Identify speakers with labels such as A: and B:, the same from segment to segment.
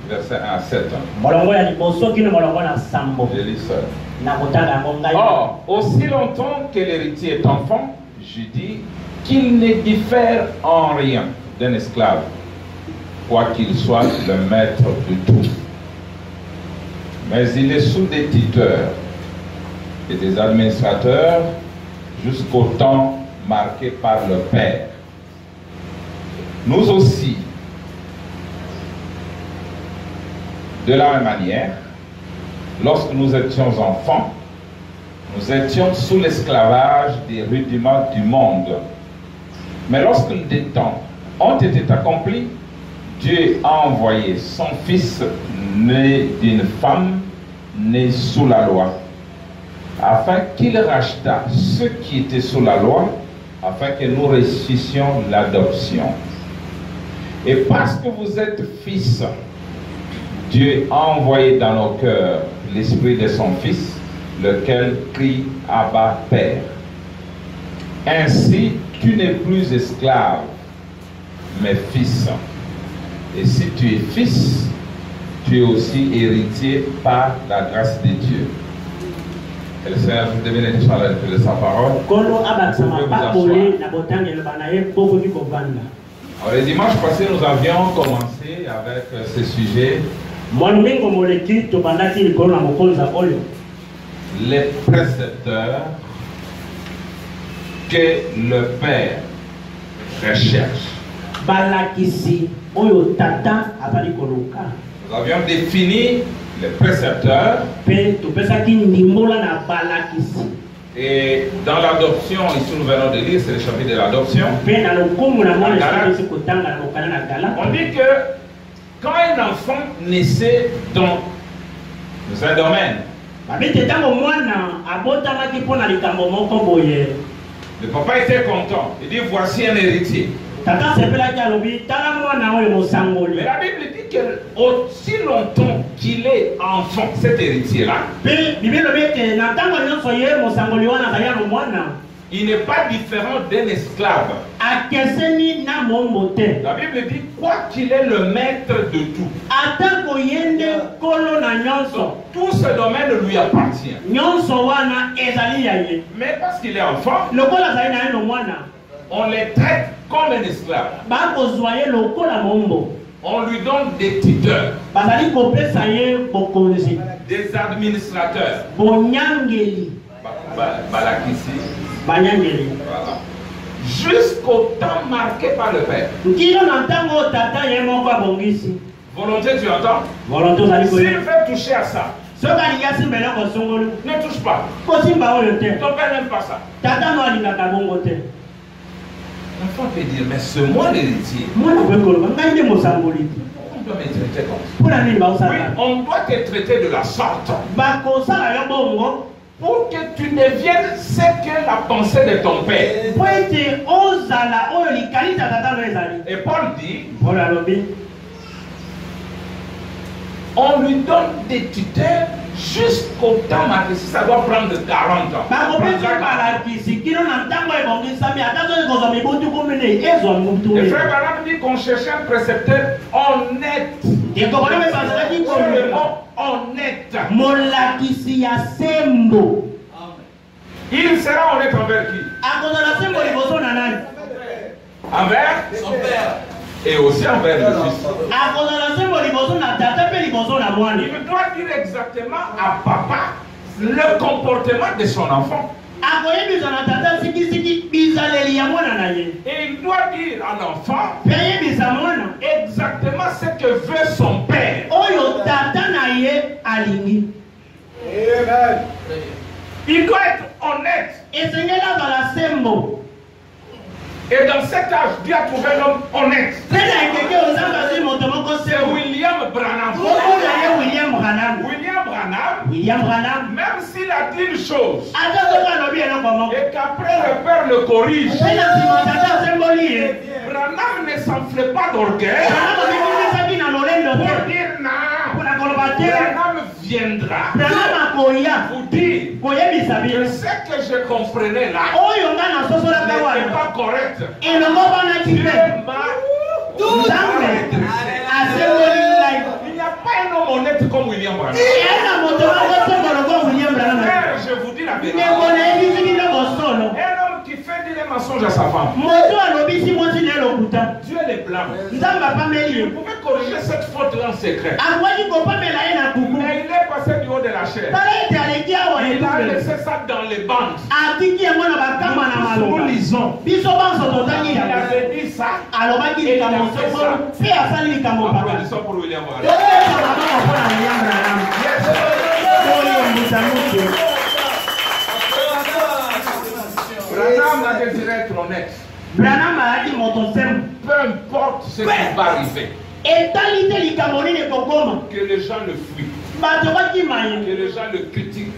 A: Verset 1 à 7. Je lis seul. Or, aussi longtemps que l'héritier est enfant, je dis qu'il ne diffère en rien d'un esclave, quoiqu'il soit le maître de tout. Mais il est sous des tuteurs et des administrateurs jusqu'au temps marqué par le Père. Nous aussi, de la même manière, lorsque nous étions enfants, nous étions sous l'esclavage des rudiments du monde. Mais lorsque les temps ont été accomplis, Dieu a envoyé son Fils né d'une femme née sous la loi, afin qu'il rachetât ceux qui étaient sous la loi, afin que nous reçussions l'adoption. Et parce que vous êtes fils, Dieu a envoyé dans nos cœurs l'esprit de son Fils, lequel crie Abba Père. Ainsi, tu n'es plus esclave, mais fils. Et si tu es fils, tu es aussi héritier par la grâce de Dieu. Et le Seigneur vous bénisse par la lecture de sa parole. Alors, le dimanche passé, nous avions commencé avec ce sujet. Les précepteurs que le Père recherche. Nous avions défini les précepteurs. Et dans l'adoption, ici nous venons de lire, c'est le chapitre de l'adoption. On dit que quand un enfant naissait dans un domaine, le papa était content. Il dit voici un héritier. Mais la Bible dit que aussi longtemps qu'il est enfant, cet héritier-là, il n'est pas différent d'un esclave. La Bible dit quoi qu'il est le maître de tout. Tout ce domaine lui appartient. Mais parce qu'il est enfant, on les traite comme un esclave. On lui donne des tuteurs, des administrateurs. Voilà. Jusqu'au temps marqué par le Père. Volonté, tu entends? S'il veut toucher à ça, ne touche pas. Ton père n'aime pas ça. L'enfant peut dire, mais c'est moi l'héritier. On doit me traiter comme ça. Oui, on doit te traiter de la sorte pour que tu deviennes ce que la pensée de ton père. Et Paul dit, on lui donne des tuteurs jusqu'au temps marqué. Si ça doit prendre 40 ans. Le frère Baram dit qu'on cherchait un précepteur honnête. Le mot honnête. Il sera honnête envers qui? Envers son père. Et aussi envers le Fils. Il doit dire exactement à papa le comportement de son enfant. Et il doit dire à l'enfant exactement ce que veut son père. Il doit être honnête. Et dans cet âge, Dieu a trouvé l'homme honnête. C'est William Branham. William Branham, même s'il a dit une chose, et qu'après le père le corrige, Branham ne s'enfle pas d'orgueil pour dire non. Branham viendra vous dire que ce que je comprenais là n'était pas correct. Dieu m'a il n'y a pas un homme honnête comme William Branham. Je vous dis la vérité. Un homme qui fait dire des mensonges à sa femme. Dieu les blâme. Il pouvait corriger cette faute en secret. Mais il est passé du haut de la chair. Il a laissé ça dans les bandes. Nous lisons. Il avait dit ça. Et il a fait ça. Applaudissons pour William Branham. Branham a désiré être honnête. Peu importe ce qui va arriver. Que les gens le fuient. Que les gens le critiquent.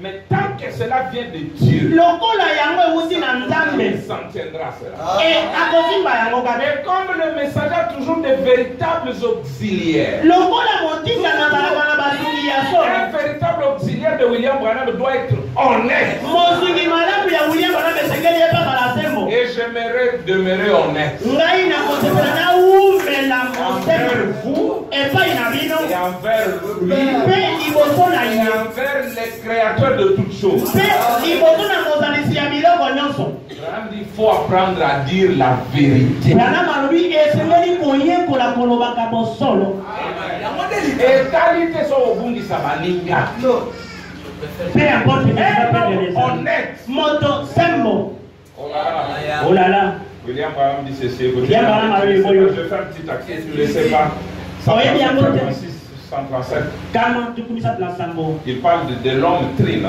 A: Mais tant que cela vient de Dieu, il s'en tiendra cela. Et comme le messager a toujours des véritables auxiliaires, un véritable auxiliaire de William Branham doit être honnête. Et j'aimerais demeurer honnête envers vous et envers lui et envers les créateurs de toutes choses. Il faut apprendre à dire la vérité. Et qualité sont au bout de sa malinga.
B: Peu importe
A: honnête.
B: Oh là là.
A: William Branham dit ceci. Je vais faire un petit accès, tu ne le sais pas. 137. Il parle de l'homme trine.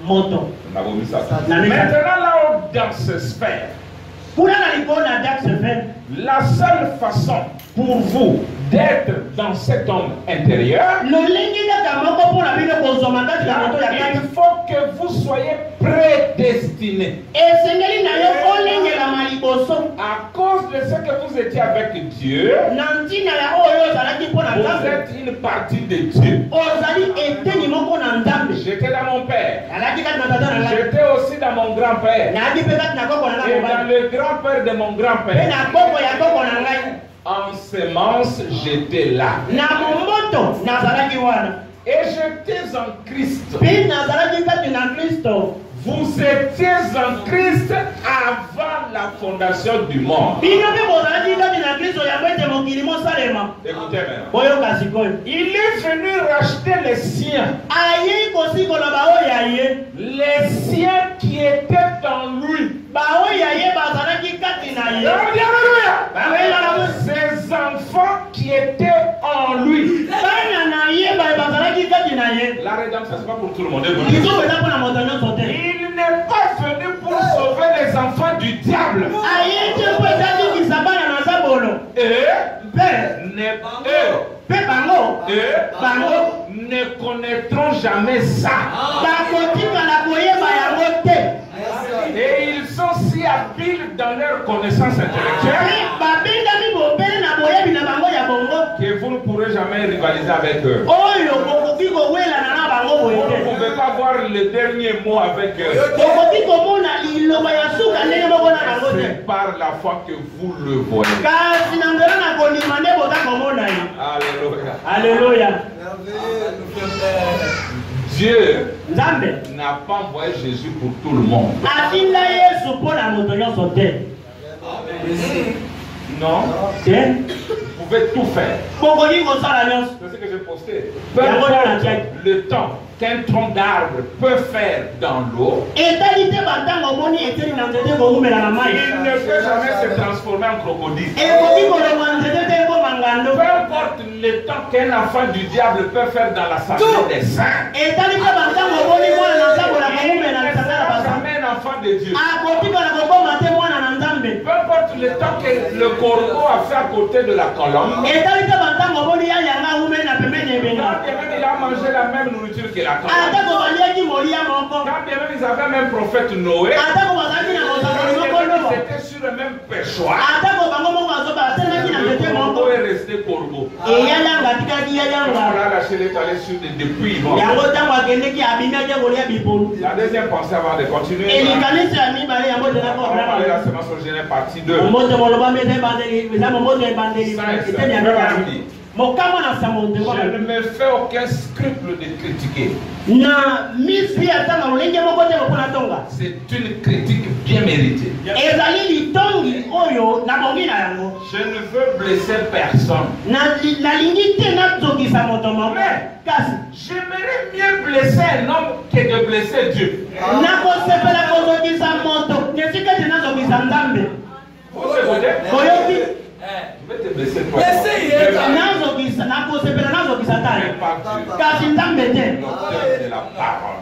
A: Maintenant, là-haut dans cette sphère, la seule façon pour vous d'être dans cet homme intérieur, il faut que vous soyez prédestinés. À cause de ce que vous étiez avec Dieu, vous êtes une partie de Dieu. J'étais dans mon père. J'étais aussi dans mon grand-père. Et dans le grand-père de mon grand-père. En semence, j'étais là. Et j'étais en Christ. Vous étiez en Christ avant la fondation du monde. Écoutez maintenant. Il est venu racheter les siens. Les siens qui étaient en lui. Ces enfants qui étaient en lui. La rédemption, c'est pas pour tout le monde. Il n'est pas venu pour sauver les enfants du diable. Ne connaîtront jamais ça. Et ils sont si habiles dans leur connaissance intellectuelle que vous ne pourrez jamais rivaliser avec eux. Vous ne pouvez pas voir le dernier mot avec eux. C'est par la foi que vous le voyez.
B: Alléluia.
A: Dieu n'a pas envoyé Jésus pour tout le monde. Non. Vous pouvez tout faire. C'est ce que j'ai posté. Peu importe le temps qu'un tronc d'arbre peut faire dans l'eau, il ne peut jamais se transformer en crocodile. Peu importe le temps qu'un enfant du diable peut faire dans l'assemblée des saints, il ne peut jamais un enfant de Dieu. Peu importe le temps que le corbeau a fait à côté de la colombe, quand bien même il a mangé la même nourriture que la colombe, quand bien même ils avaient même prophète Noé, c'était sur le même perchoir, le corbeau est resté corbeau. On l'a lâché, il est allé sur des depuis. La deuxième pensée avant de continuer. On va parler la semence originelle partie 2. Je ne me fais aucun scrupule de critiquer. C'est une critique bien méritée. Je ne veux blesser personne. Mais j'aimerais mieux blesser un homme que de blesser Dieu. Vous écoutez? Je vais te blesser toi. De la parole.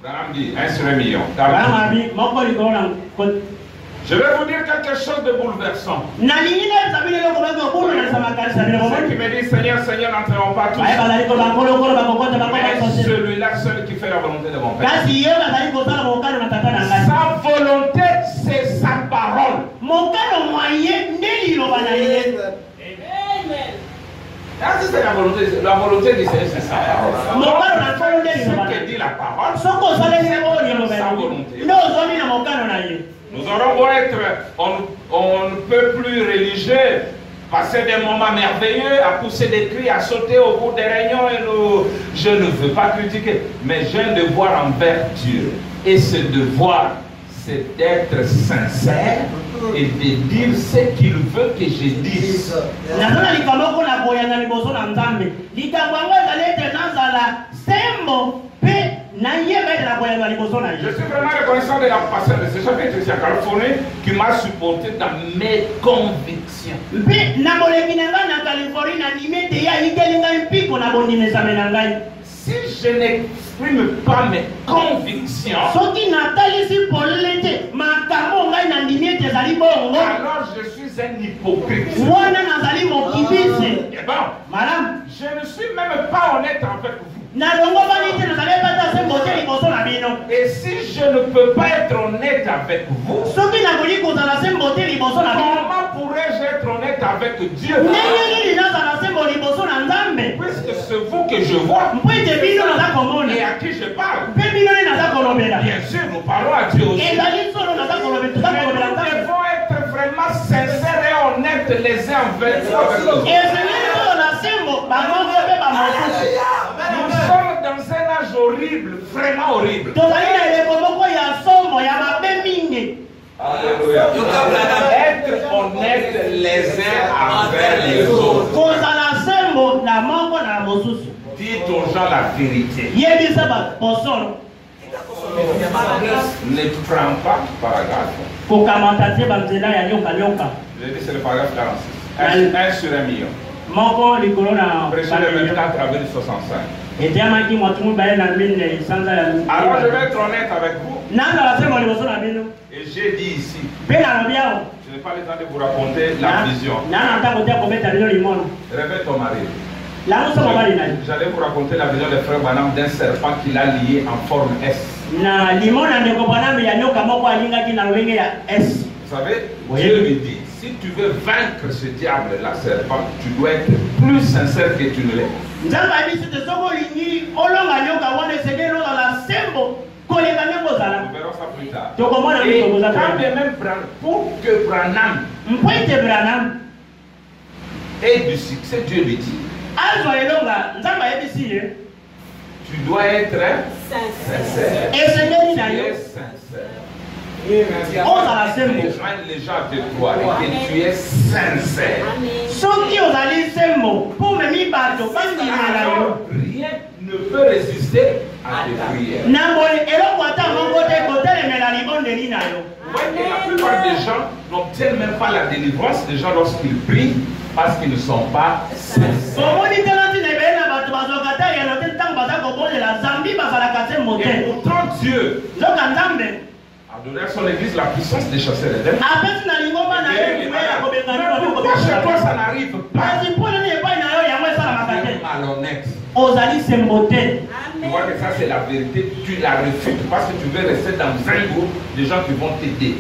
A: Branham dit 1 sur 1 million. Je vais vous dire quelque chose de bouleversant. Ceux qui me disent Seigneur, Seigneur, n'entrons pas tous. Mais celui-là seul qui fait la volonté de mon Père. Sa volonté, c'est sa parole. C'est la volonté du Seigneur, c'est sa parole. Ce que dit la parole, c'est sa volonté. Nous aurons beau être, on ne peut plus religieux, passer des moments merveilleux, à pousser des cris, à sauter au bout des réunions, et je ne veux pas critiquer, mais j'ai un devoir envers Dieu. Et ce devoir, c'est d'être sincère et de dire ce qu'il veut que je dise. Je suis vraiment reconnaissant de la passion de ce chapitre ici à Californie qui m'a supporté dans mes convictions. Si je n'exprime pas mes convictions, alors je suis un hypocrite. Et bon, je ne suis même pas honnête avec vous. Et si je ne peux pas être honnête avec vous, comment pourrais-je être honnête avec Dieu? Puisque c'est vous que je vois et à qui je parle. Bien sûr, nous parlons à Dieu aussi. Mais nous devons être vraiment sincères et honnêtes les uns envers les autres. Nous sommes dans un âge horrible, vraiment horrible. Alléluia. Être honnête les uns envers les autres. Dites aux gens la vérité. Ne prends pas paragraphe. J'ai dit c'est le paragraphe 46. 1 sur 1 million. Prêcher le 24 avril 65. Alors je vais être honnête avec vous. Et j'ai dit ici, je n'ai pas le temps de vous raconter la vision. Réveille ton mari. J'allais vous raconter la vision de frère Branham d'un serpent qu'il a lié en forme S. Vous savez, Dieu lui dit, si tu veux vaincre ce diable-là, serpent, tu dois être plus sincère que tu ne l'es. Nous verrons ça plus tard. Et quand bien même pour que Branham ait du succès, Dieu lui dit, tu dois être sincère. Et tu es sincère. Les gens te croient et que tu es sincère. Alors, rien ne peut résister à tes prières. La plupart des gens n'obtiennent même pas la délivrance des gens lorsqu'ils prient parce qu'ils ne sont pas sincères. Et pourtant Dieu a donné à son église la puissance de chasser les démons. Pourquoi chez toi ça n'arrive pas? Malhonnête. tu vois que ça c'est la vérité, tu la refutes parce que tu veux rester dans un groupe de gens qui vont t'aider.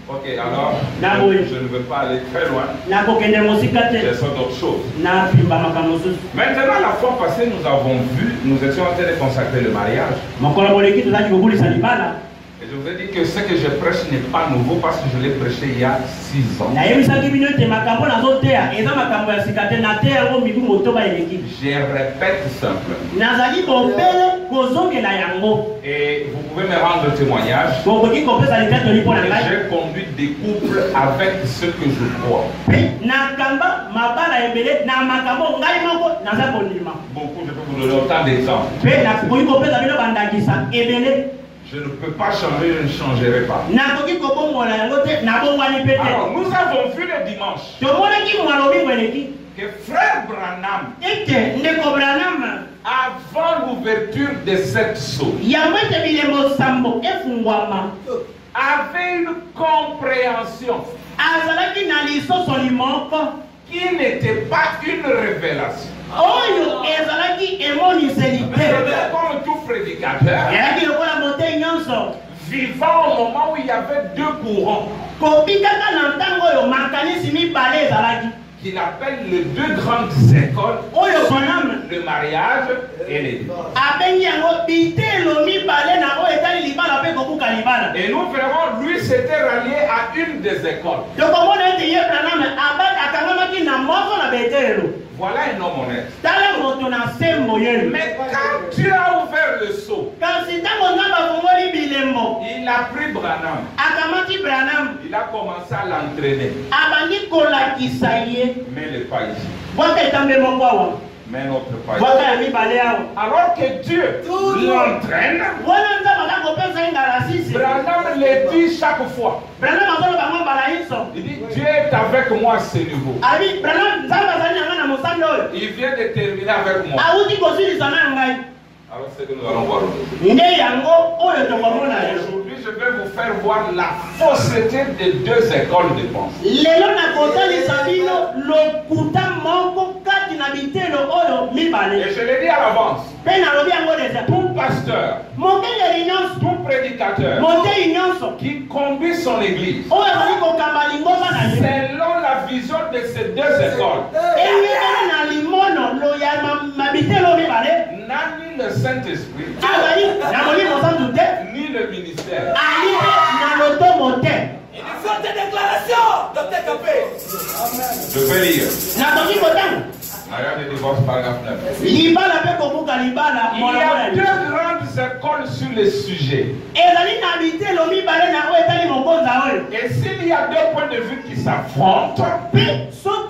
A: Ok, alors, je ne veux pas aller très loin. Ce sont d'autres choses. Maintenant, la fois passée, nous étions en train de consacrer le mariage. Et je vous ai dit que ce que je prêche n'est pas nouveau parce que je l'ai prêché il y a 6 ans. Je répète simplement. Et vous pouvez me rendre témoignage. J'ai conduit des couples avec ce que je crois. Beaucoup, je peux vous donner autant d'exemples. Je ne peux pas changer, je ne changerai pas. Alors, nous avons vu le dimanche que frère Branham, avant l'ouverture de cette source, avait une compréhension qui n'était pas une révélation. Comme tout prédicateur, vivant au moment où il y avait 2 courants qu'il appelle les 2 grandes écoles, le mariage et les divorces. Et nous verrons, lui s'était rallié à une des écoles. Voilà un homme honnête. Mais quand tu as ouvert le seau, il a pris Branham. Il a commencé à l'entraîner. Mais il n'est pas ici. Mais notre Père. Alors que Dieu l'entraîne, Branham le dit chaque fois. Il dit Dieu est avec moi à ce niveau. Il vient de terminer avec moi. Alors c'est que nous allons voir aujourd'hui, je vais vous faire voir la fausseté des 2 écoles de pensée. Et je l'ai dit à l'avance. Tout pasteur, tout prédicateur qui conduit son église selon la vision de ces 2 écoles n'a ni le Saint-Esprit, ni le ministère.
B: Il faut des déclarations, Dr. Capé.
A: Je vais lire. Mariage et divorce, paragraphe 9. Il y a 2 grandes écoles sur le sujet. Et s'il y a 2 points de vue qui s'affrontent, il faut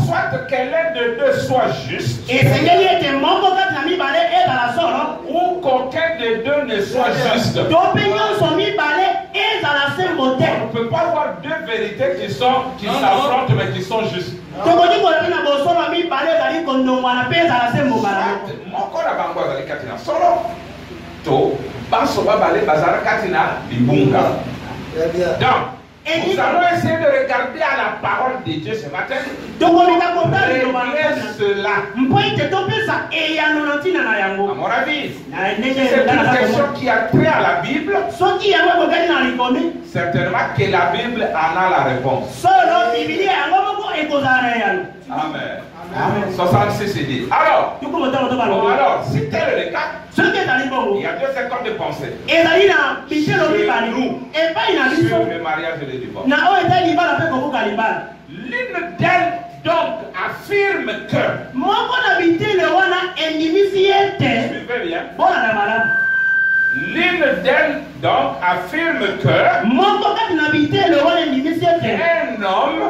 A: soit que l'un de 2 soit juste, ou qu'aucun de 2 ne soit juste. On ne peut pas avoir 2 vérités qui s'affrontent mais qui sont justes. Donc, nous allons essayer de regarder à la parole de Dieu ce matin. Cela. À mon avis, c'est une question qui a trait à la Bible. Certainement que la Bible en a la réponse. Amen. Amen. 66 dit. Alors, si tel est le cas, il y a 2 écoles de pensée. Sur le mariage et le divorce. L'une d'elles donc affirme que. Suivez bien. L'une d'elles donc affirme que un homme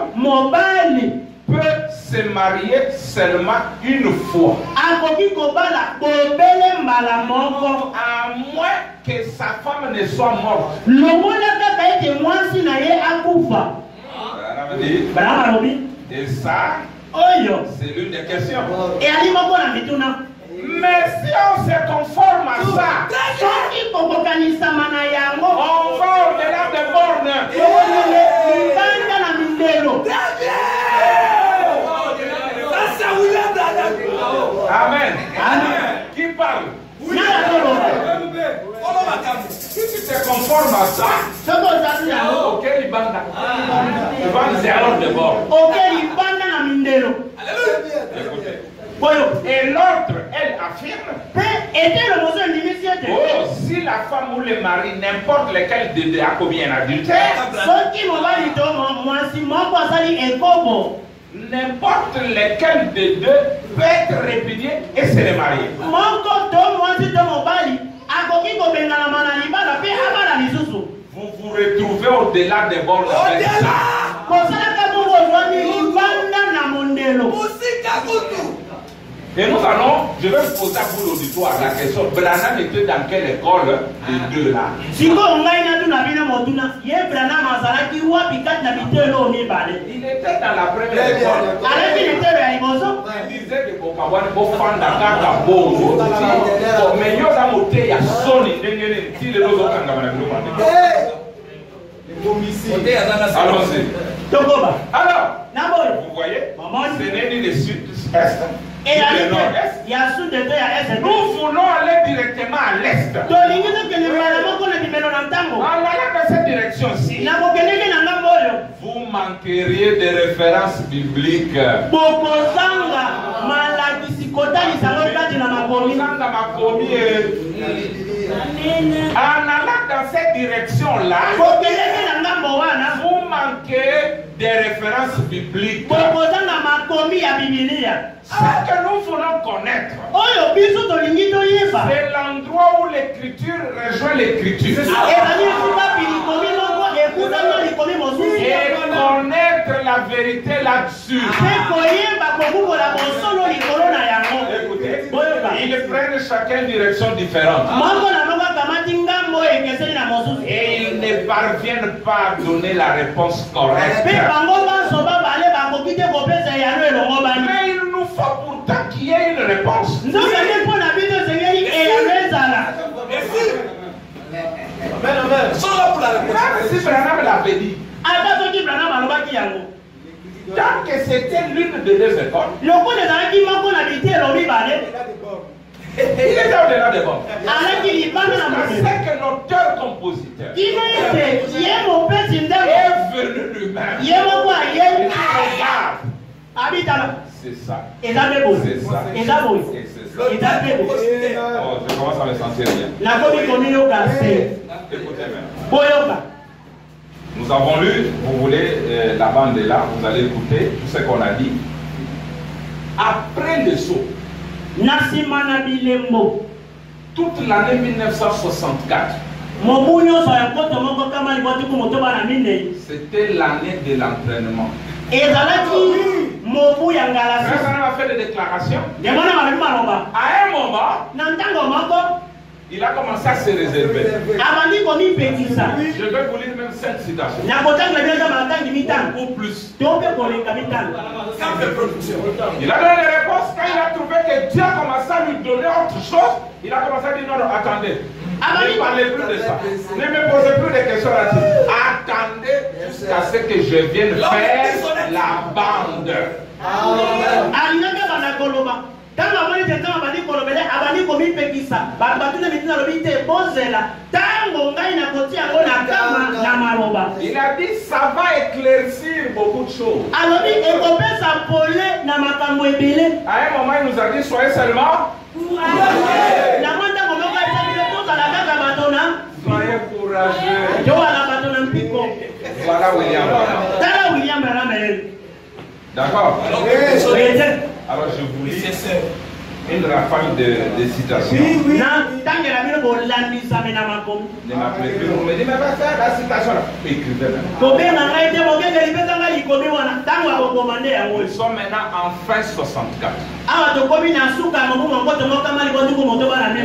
A: peut se marier seulement une fois. À moins que sa femme ne soit morte. Et ça, c'est l'une des questions. Mais si on se conforme à ça, on va au-delà des bornes. c'est conforme à ça. Ok, il bande. Il bande zéro de bord. Écoutez. Et l'autre, elle affirme. Oh, si la femme ou le mari, n'importe lequel des deux, a commis un adultère, n'importe lequel des deux peut être répudié et se remarier. Vous vous retrouvez au-delà des bords avec ça. Et nous allons, je vais vous poser pour l'auditoire la question. Branham était dans quelle école les deux là? Il était dans la première école. Il disait que Bokawani Bofan Dakaka Bongo. Mais yo da moté ya soni dengene ti le lozo kanga bana biloma. Allons-y. Alors, vous voyez, ce n'est ni le sud-est. Et nous voulons aller directement à l'est. En allant dans cette direction-ci, vous manqueriez des références bibliques. En allant dans cette direction-là, vous manquez des références bibliques. Ce que nous voulons connaître, c'est l'endroit où l'écriture rejoint l'écriture. Et connaître la vérité là-dessus. Écoutez, ils prennent chacun une direction différente. Et ils ne parviennent pas à donner la réponse correcte. Mais il nous faut pourtant qu'il y ait une réponse.
B: Sont là pour la réponse.
A: Si Branham l'avait dit, tant que c'était l'une des deux écoles, il était au-delà des bords. C'est que l'auteur-compositeur est venu lui-même. C'est ça. C'est ça. Et c'est ça. Oh, je commence à me sentir bien. Écoutez même. Nous avons lu, vous voulez, la bande est là, vous allez écouter tout ce qu'on a dit. Après le saut, toute l'année 1964, c'était l'année de l'entraînement. Branham a fait des déclarations. À un moment, il a commencé à se réserver. Je vais vous lire même cette citation. Ou plus. Il a donné des réponses. Quand il a trouvé que Dieu a commencé à lui donner autre chose, il a commencé à dire non, non, attendez. Ne parlez plus de ça. Ne me posez plus de questions là-dessus. Attendez jusqu'à ce que je vienne faire la bande. Il a dit ça va éclaircir beaucoup de choses. À un moment il nous a dit soyez seulement soyez courageux. Voilà William Branham. D'accord. Alors je vous lis une rafale de citations. Ne m'appelez plus, vous me dites, mais va faire la citation là. Écrivez maintenant. Nous sommes maintenant en fin 64.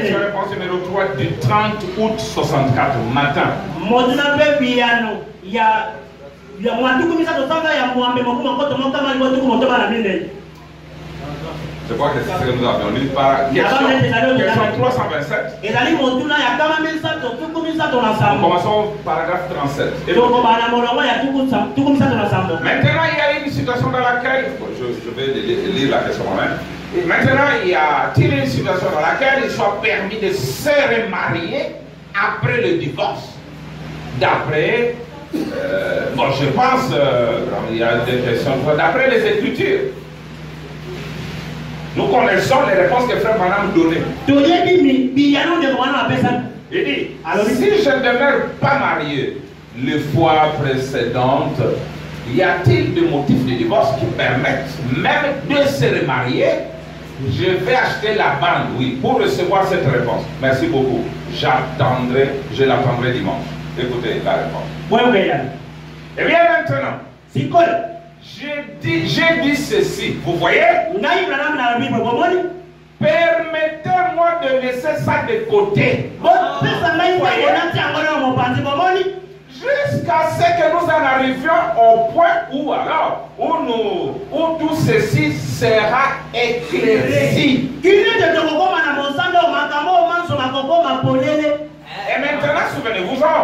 A: Je réponse numéro 3 du 30 août 64 matin. Je crois que c'est ce que nous avions lu par question 327. Commençons paragraphe 37. Maintenant, il y a une situation dans laquelle, je vais lire la question moi-même. Maintenant, il y a une situation dans laquelle il soit permis de se remarier après le divorce, d'après, bon, je pense, il y a des questions, d'après les Écritures. Nous connaissons les réponses que Frère Branham donnait. Il dit, si je ne demeure pas marié les fois précédentes, y a-t-il des motifs de divorce qui permettent même de se remarier? Je vais acheter la bande, oui, pour recevoir cette réponse. Merci beaucoup. J'attendrai, je l'attendrai dimanche. Écoutez la réponse. Et bien maintenant, j'ai dit ceci. Vous voyez? Permettez-moi de laisser ça de côté. Jusqu'à ce que nous en arrivions au point où tout ceci sera éclairci. Et maintenant, souvenez-vous-en.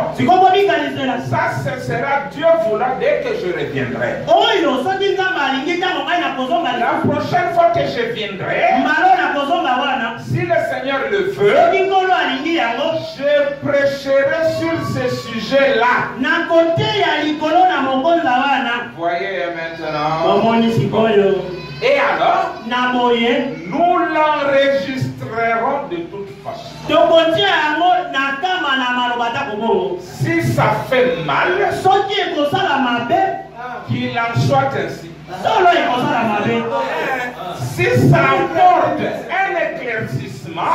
A: Ça, ce sera Dieu voulant dès que je reviendrai. La prochaine fois que je viendrai, si le Seigneur le veut, je prêcherai sur ce sujet-là. Voyez maintenant. Et alors, nous l'enregistrerons de toute façon. Si ça fait mal, qu'il en soit ainsi. Si ça apporte un éclaircissement,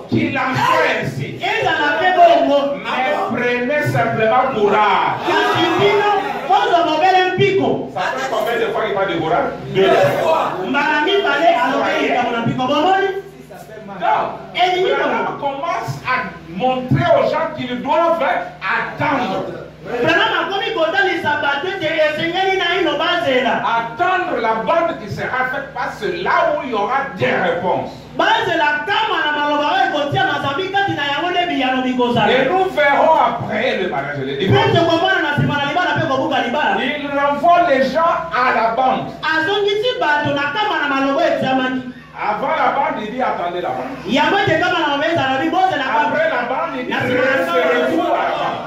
A: qu'il en soit ainsi. Mais prenez simplement courage. Ça fait combien de fois qu'il va de courage? 2 fois. Donc, commence à montrer aux gens qu'ils doivent attendre. Attendre la bande qui sera faite, parce que là où il y aura des réponses. Et nous verrons après le mariage. Il renvoie les gens à la bande. Avant la bande, il dit attendez la bande. Après la bande, il dit référez-vous à la bande.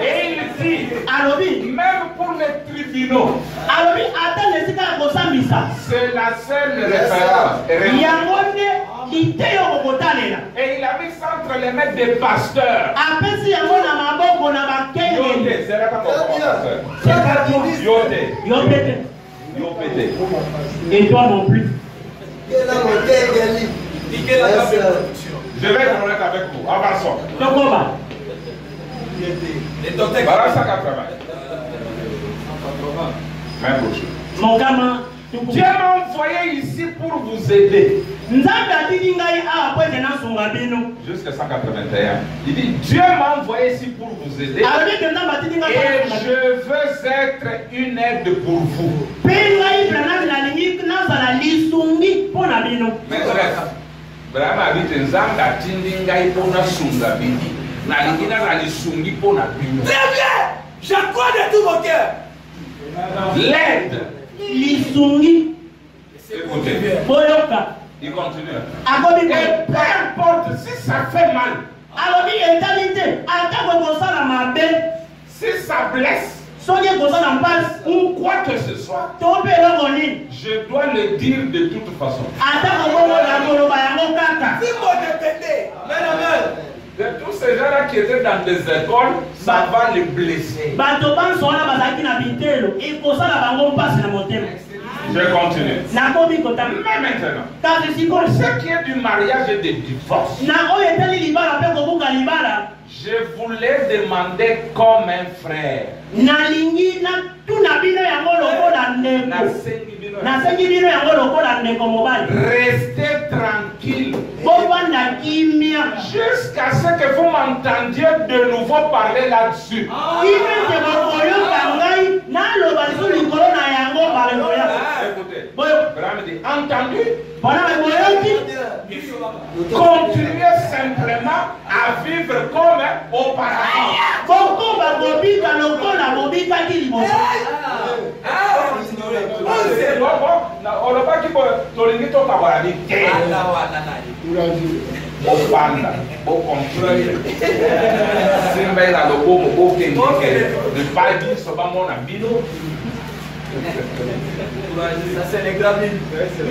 A: Et il dit, même pour les tribunaux, c'est la seule référence. Et il a mis ça entre les mains des pasteurs.
C: Et toi non plus.
A: Je vais être honnête avec vous. Avançons. Voilà 180. Même chose.
C: Mon gamin.
A: Dieu m'a envoyé ici pour vous aider. Jusqu'à 181. Il dit Dieu m'a envoyé ici pour vous aider. Et je veux être une aide pour vous. Mais bref, Brahma habite Nzanga atindi ngai pona sunga bini. Na lingina na lisungi pona bino.
B: Très bien. Je crois de tout mon cœur.
A: L'aide.
C: Lisungi.
A: Écoutez.
C: Boyoka.
A: Il continue. Et peu importe si ça fait mal. Si ça blesse. Ou quoi que ce soit. Je dois le dire de toute façon.
B: Si vous dépendez,
A: de tous ces gens-là qui étaient dans des écoles, ça va les blesser. Je continue. Mais maintenant, pour ce qui est du mariage et du divorce, je voulais demander comme un frère. Restez tranquille. Jusqu'à ce que vous m'entendiez de nouveau parler là-dessus. Écoutez, Brahma dit, entendu? Continuez simplement à vivre comme auparavant.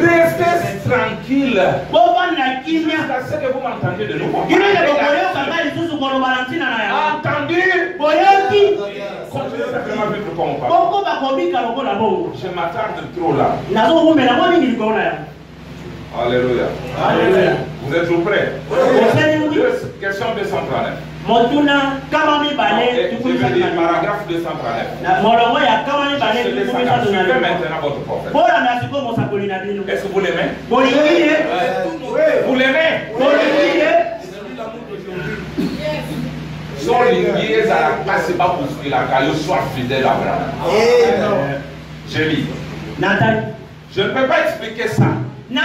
A: Restez tranquille. C'est que vous m'entendez de nouveau. Entendu. Continuez simplement à vivre comme on parle. Je m'attarde trop là. Alléluia.
C: Alléluia.
A: Vous êtes toujours prêts? Question 239. Je veux dire paragraphe 239. Suivez maintenant votre prophète. Est-ce que vous l'aimez? Vous l'aimez? Sont liés à la classe, c'est pas pour que la caillou soit fidèle à Abraham. Je lis. Je ne peux pas expliquer ça. En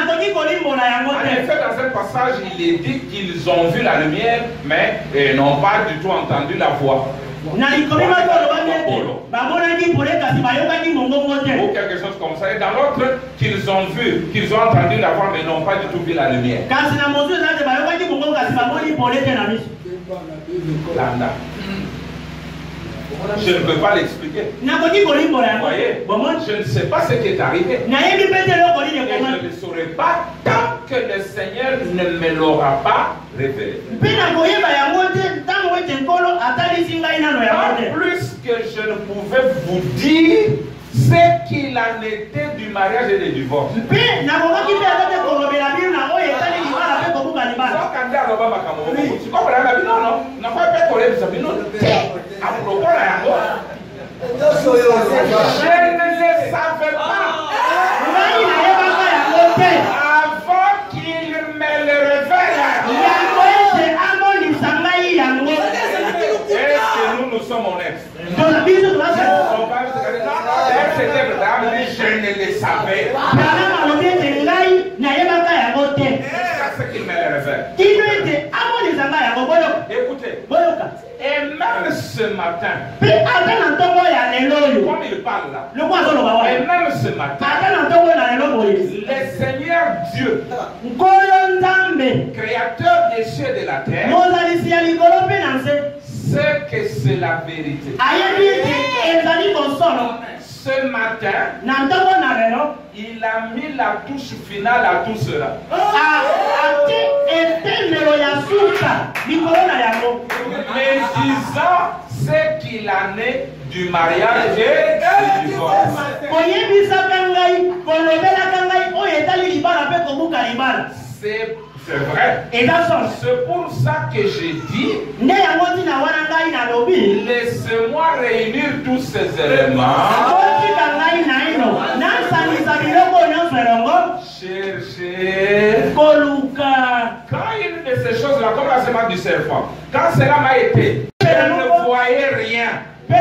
A: effet, dans ce passage, il est dit qu'ils ont vu la lumière, mais n'ont pas du tout entendu la voix. Ou quelque chose comme ça. Et dans l'autre, qu'ils ont vu, qu'ils ont entendu la voix, mais n'ont pas du tout vu la lumière. Landa. Je ne peux pas l'expliquer. Vous voyez, je ne sais pas ce qui est arrivé. Et je ne saurais pas tant que le Seigneur ne me l'aura pas révélé. En plus que je ne pouvais vous dire ce qu'il en était du mariage et du divorce. Je ne le savais pas. Avant qu'il me le révèle. Est-ce que nous sommes honnêtes? Je ne le savais pas. C'est ce qu'il me le révèle. Écoutez. Et même ce matin, comme il parle là, et même ce matin, le Seigneur Dieu, créateur des cieux et de la terre, sait que c'est la vérité. Ce matin, il a mis la touche finale à tout cela. Mais disant ce qu'il en est du mariage et du divorce. C'est vrai. C'est pour ça que j'ai dit, laissez-moi réunir tous ces éléments. Chercher. Quand une de ces choses-là, comme la semence du serpent, quand cela m'a été, je ne voyais rien. Mais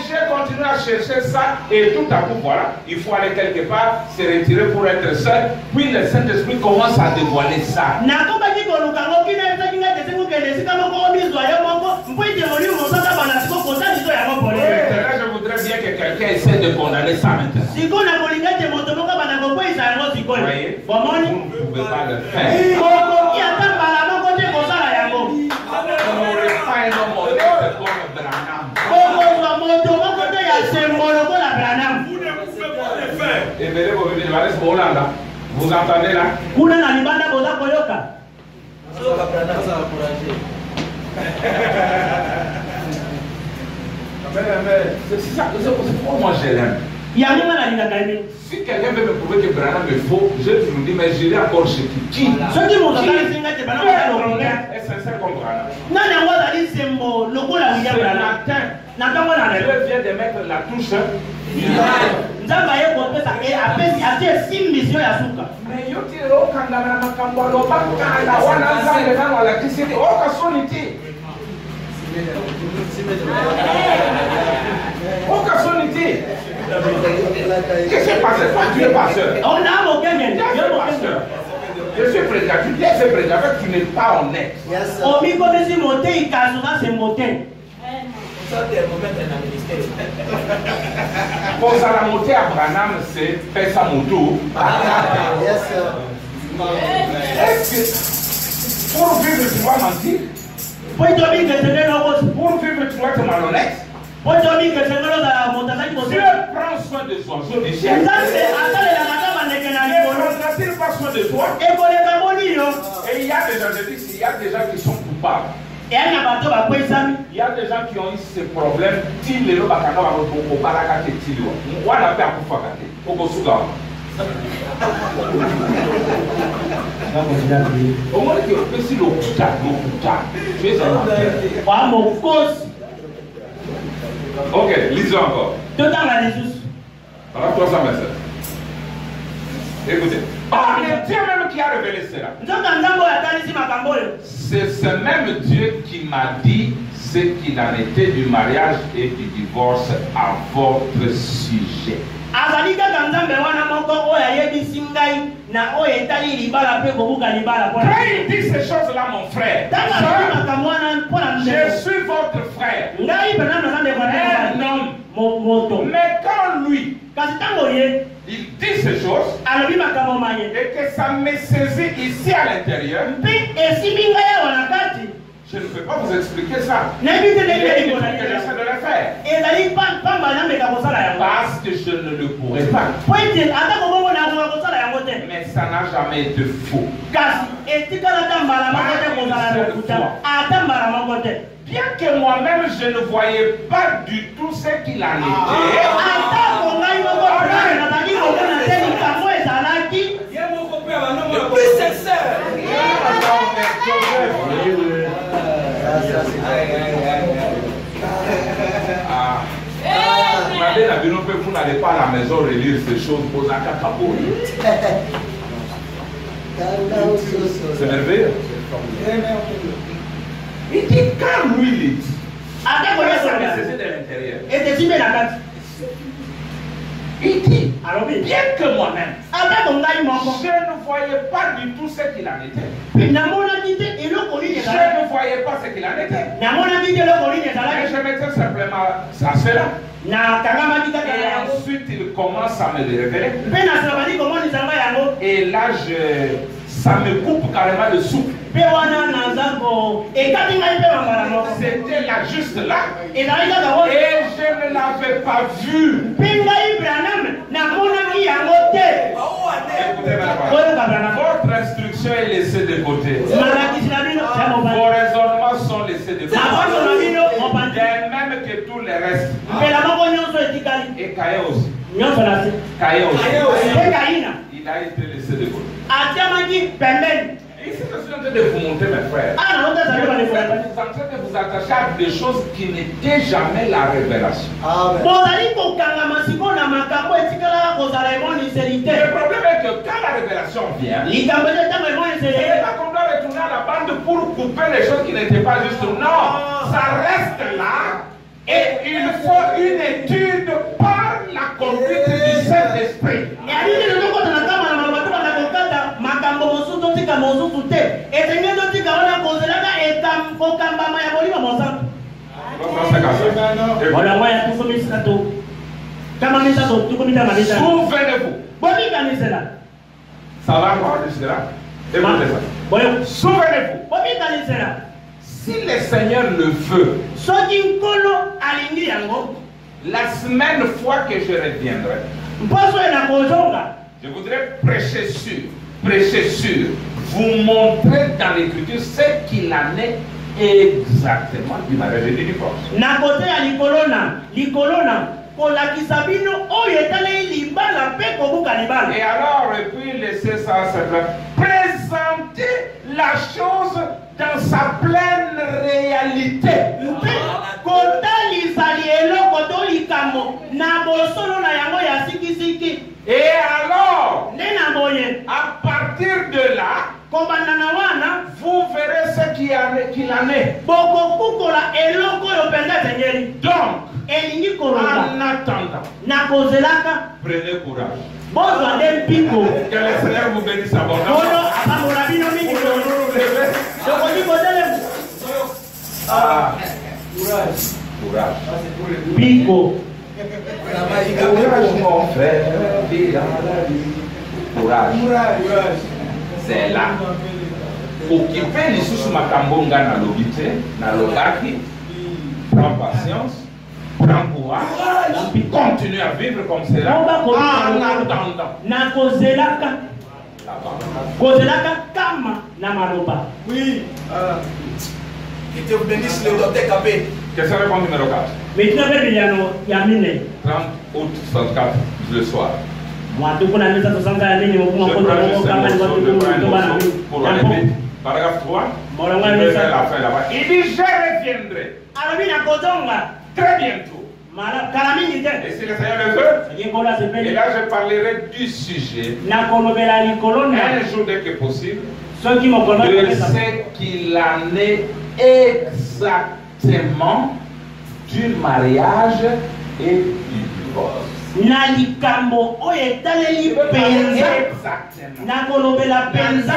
A: j'ai continué à chercher ça et tout à coup, voilà, il faut aller quelque part, se retirer pour être seul. Puis le Saint-Esprit commence à dévoiler ça. Maintenant, je voudrais bien que quelqu'un essaie de condamner ça maintenant. Vous voyez, vous ne pouvez pas le faire. On n'aurait pas un homme honnête comme Branham. Et vous entendez là? C'est ça, c'est pourquoi moi je l'aime. Si quelqu'un veut me prouver que Branham est faux, je vous dis, mais j'irai encore chez qui? Qui est sincère comme Branham? Ce matin, Dieu vient de mettre la touche. Mais yo tiro kandana makambalo bakala wana zale kana la kisiti okasoniti. Okasoniti. Qu'est-ce qui s'est passé? Tu es pasteur. Je suis prédicateur. Tu dis c'est prédicateur, tu n'es pas honnête. Pour ça, la montée à Branham, c'est faire sa moto. Est-ce que pour vivre, tu dois mentir? Pour vivre, tu dois être malhonnête? Dieu prend soin des oiseaux du ciel. Ne prendra-t-il pas soin de toi? Et il y a des gens, je dis, il y a des gens qui sont coupables. Il y a des gens qui ont eu ces problèmes. Ok, lisons encore. Alors, 327. Écoutez. C'est Dieu même qui a révélé cela. C'est ce même Dieu qui m'a dit ce qu'il en était du mariage et du divorce à votre sujet. Quand il dit ces choses-là, mon frère, je suis votre frère, un homme. Mais quand lui, il dit ces choses, et que ça me saisit ici à l'intérieur, je ne peux pas vous expliquer ça. Il est difficile que j'essaie de le faire. Parce que je ne le pourrai pas. Mais ça n'a jamais été faux. Bien que moi-même je ne voyais pas du tout ce qu'il en était. Vous n'allez pas à la maison relire ces choses pour la cacaborie. C'est merveilleux. Il dit quand lui il dit, ça nécessite de l'intérieur. Il dit, bien que moi-même, je ne voyais pas du tout ce qu'il en était. Je ne voyais pas ce qu'il en était. Mais je mettais simplement à cela. Et ensuite, il commence à me le révéler. Et là, ça me coupe carrément le souffle. C'était là, juste là. Et je ne l'avais pas vu. Votre instruction est laissée de côté. Vos raisonnements sont laissés de côté. Même que tous les restes. Et Caïn aussi. Caïn aussi. Il a été laissé de côté. Ici, je suis en train de vous montrer, mes frères. Vous êtes en train de vous attacher à des choses qui n'étaient jamais la révélation. Le problème est que quand la révélation vient, ce n'est pas qu'on doit retourner à la bande pour couper les choses qui n'étaient pas justes. Non, ça reste là. Et il faut une étude par la conduite du Saint-Esprit. Souvenez-vous. Ça va encore jusque-là. Écoutez ça. Souvenez-vous. Si le Seigneur le veut, la semaine fois que je reviendrai, je voudrais prêcher sur, vous montrer dans l'Écriture ce qu'il en est exactement du mariage et du divorce. Et alors, et puis laisser ça simplement présenter la chose dans sa pleine réalité. Et alors, à partir de là, vous verrez ce qu'il en est. Donc, en attendant, prenez courage. Que le Seigneur vous bénisse abondamment. Courage. Courage.
C: Biko.
A: Courage, mon frère. Courage. C'est là. Occuper les sous Makambonga dans l'obité, dans l'ogaki. Prends patience. Prends courage. Continue à vivre comme cela. En attendant.
C: Na kozelaka. Kozelaka kama na maroba.
B: Oui. Que Dieu vous bénisse le docteur Kabé.
A: Question réponse numéro 4.
C: Maintenant, il y a
A: 30 août 64, le soir.
C: Moi, tout le monde a mis ça
A: pour enlever. Paragraphe 3. Je vais faire la fin là-bas. Il dit, je reviendrai. Très bientôt. Et si le Seigneur le veut, et là je parlerai du sujet. Un jour dès que possible. De ce qu'il en est exactement du mariage et du divorce.
C: Nalikambo oyetaleli penza nakolobela penza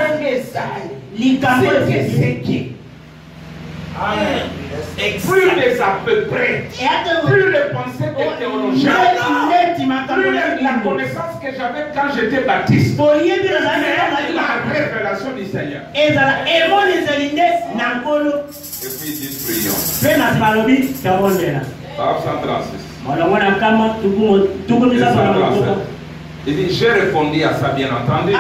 C: likambo
A: c'est qui? Plus les à peu près, plus les pensées des théologiens, plus la connaissance que j'avais quand j'étais baptiste, la révélation du Seigneur. Et puis il dit prions. Parole 136. Il dit, j'ai répondu à ça, bien entendu.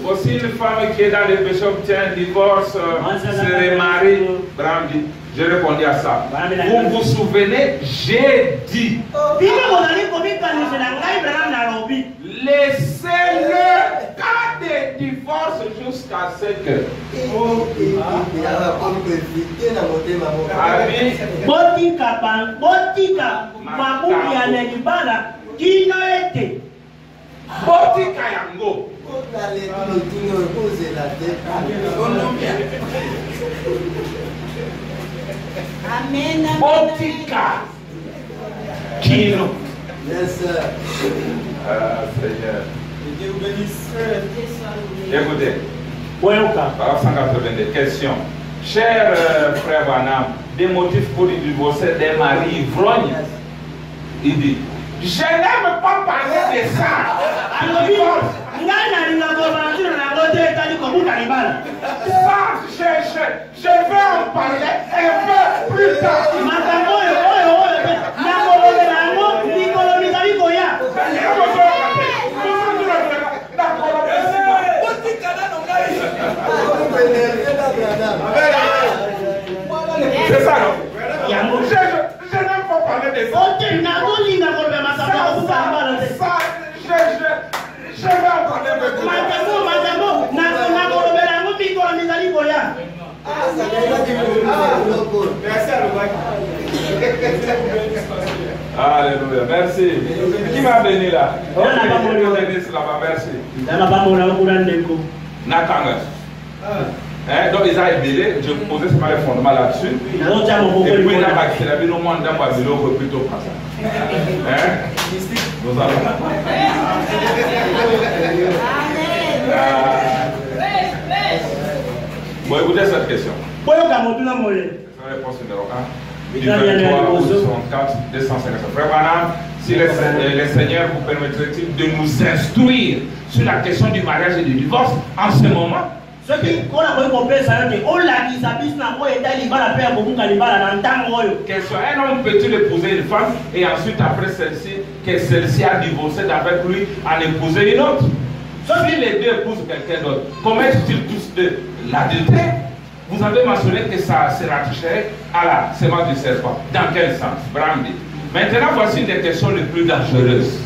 A: Aussi, une femme qui est dans les péchés obtient un divorce, se remarie. J'ai répondu à ça. Vous vous souvenez, j'ai dit, laissez-le cas de divorce jusqu'à ce que. Botika yango.
D: Amen.
A: Botika. Kino.
B: Yes, sir.
A: Seigneur.
B: Dieu vous bénisse.
A: Écoutez. Paragraphe 182. Question. Cher frère Branham, des motifs pour divorcer des maris ivrognes. Il dit, je n'aime pas parler de ça. Ça, je vais en parler un peu plus tard. C'est ça, non? Je n'aime pas parler de ça. Je vais en parler avec vous. Alléluia, merci. Qui m'a béni là? Merci. Natanga. Donc ils ont aidé, je posais seulement les fondements là-dessus. Et puis il a accéléré le monde dans Babylone plutôt pas ça. Nous allons. Bon, écoutez cette question. Réponse numéro 1. Du 23 août 64, 250. Frère Branham, si le Seigneur vous permettrait-il de nous instruire sur la question du mariage et du divorce en ce moment? Question, un homme peut-il épouser une femme et ensuite après celle-ci, que celle-ci a divorcé d'avec lui, en épouser une autre? Si les deux épousent quelqu'un d'autre, commettent-ils tous deux l'adultère? Vous avez mentionné que ça se rattacherait à la semence du serpent. Dans quel sens? Brandi. Maintenant, voici des questions les plus dangereuses.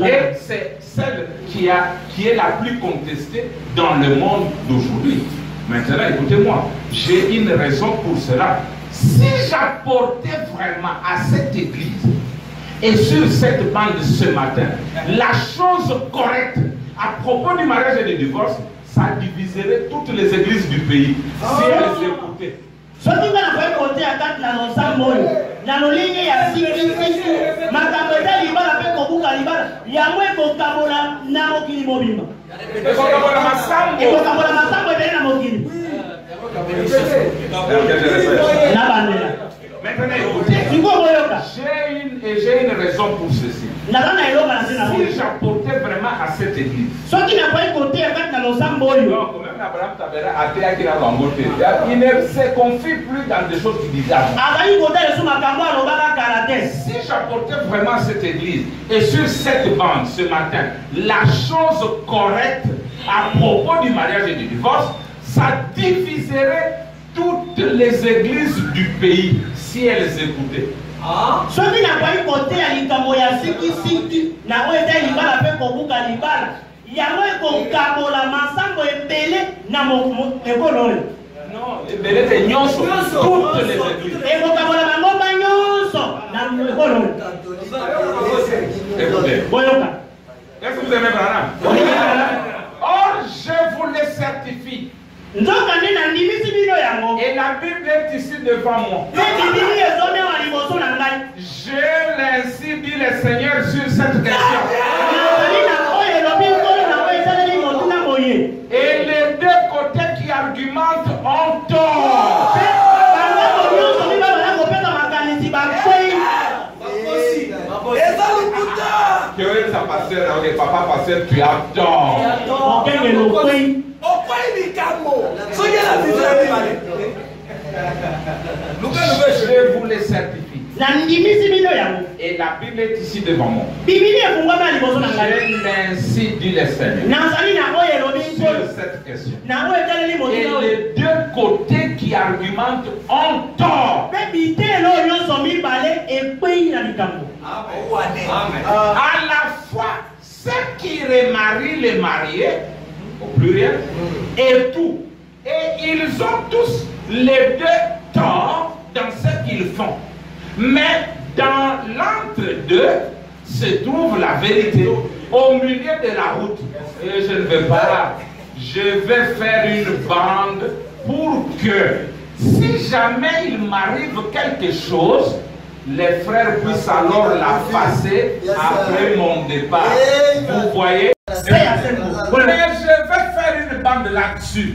A: Et c'est celle qui est la plus contestée dans le monde d'aujourd'hui. Maintenant, écoutez-moi, j'ai une raison pour cela. Si j'apportais vraiment à cette église et sur cette bande ce matin la chose correcte à propos du mariage et du divorce, ça diviserait toutes les églises du pays. Si elles écoutaient. Maintenant, écoutez, j'ai une raison pour ceci. Si j'apportais vraiment à cette église, non, quand même Abraham Tabera a été acquis à l'angoté. Il ne se confie plus dans des choses qu'il disait avant. Si j'apportais vraiment à cette église et sur cette bande ce matin, la chose correcte à propos du mariage et du divorce, ça diviserait toutes les églises du pays si elles écoutaient. Non, toutes les églises. Écoutez. Est-ce que vous aimez Branham? Or, je vous le certifie. Et la Bible est ici devant moi. Je l'ainsi dit le Seigneur sur cette question. Et les deux côtés qui argumentent ont tort. Que ça passe, ok, papa passe, tu as tort. Je vous le certifie. Et la Bible est ici devant moi. Je l'ainsi dit le Seigneur sur cette question. Et les deux côtés qui argumentent ont tort. À la fois ceux qui remarient les mariés, au pluriel, et tout. Et ils ont tous les deux tort dans ce qu'ils font. Mais dans l'entre-deux se trouve la vérité. Au milieu de la route. Et je ne vais pas. Je vais faire une bande pour que si jamais il m'arrive quelque chose, les frères puissent alors la passer après mon départ. Vous voyez? Mais je vais faire une bande là-dessus.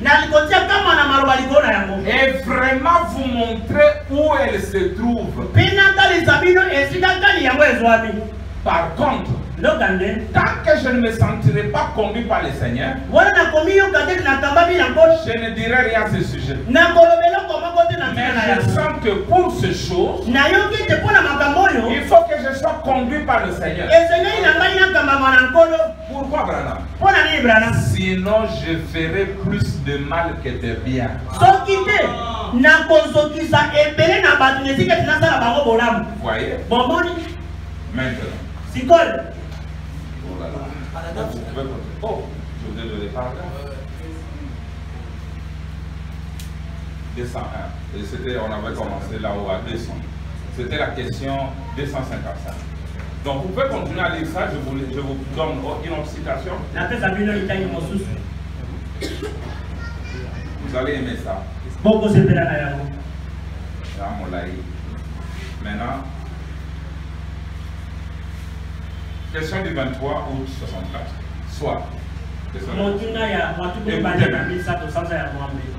A: Et vraiment vous montrer où elle se trouve. Par contre, tant que je ne me sentirai pas conduit par le Seigneur, je ne dirai rien à ce sujet. Mais je sens que pour ces choses, il faut que je sois conduit par le Seigneur. Pourquoi, Branham? Sinon, je ferai plus de mal que de bien. Vous voyez? Maintenant. Oh là là. Vous pouvez... Oh, je vous ai donné paragraphe. 201. Et c'était, on avait commencé là-haut à 200. C'était la question 255. Donc vous pouvez continuer à lire ça, je vous donne une autre citation. Vous allez aimer ça. Maintenant, question du 23 août 64. Soit.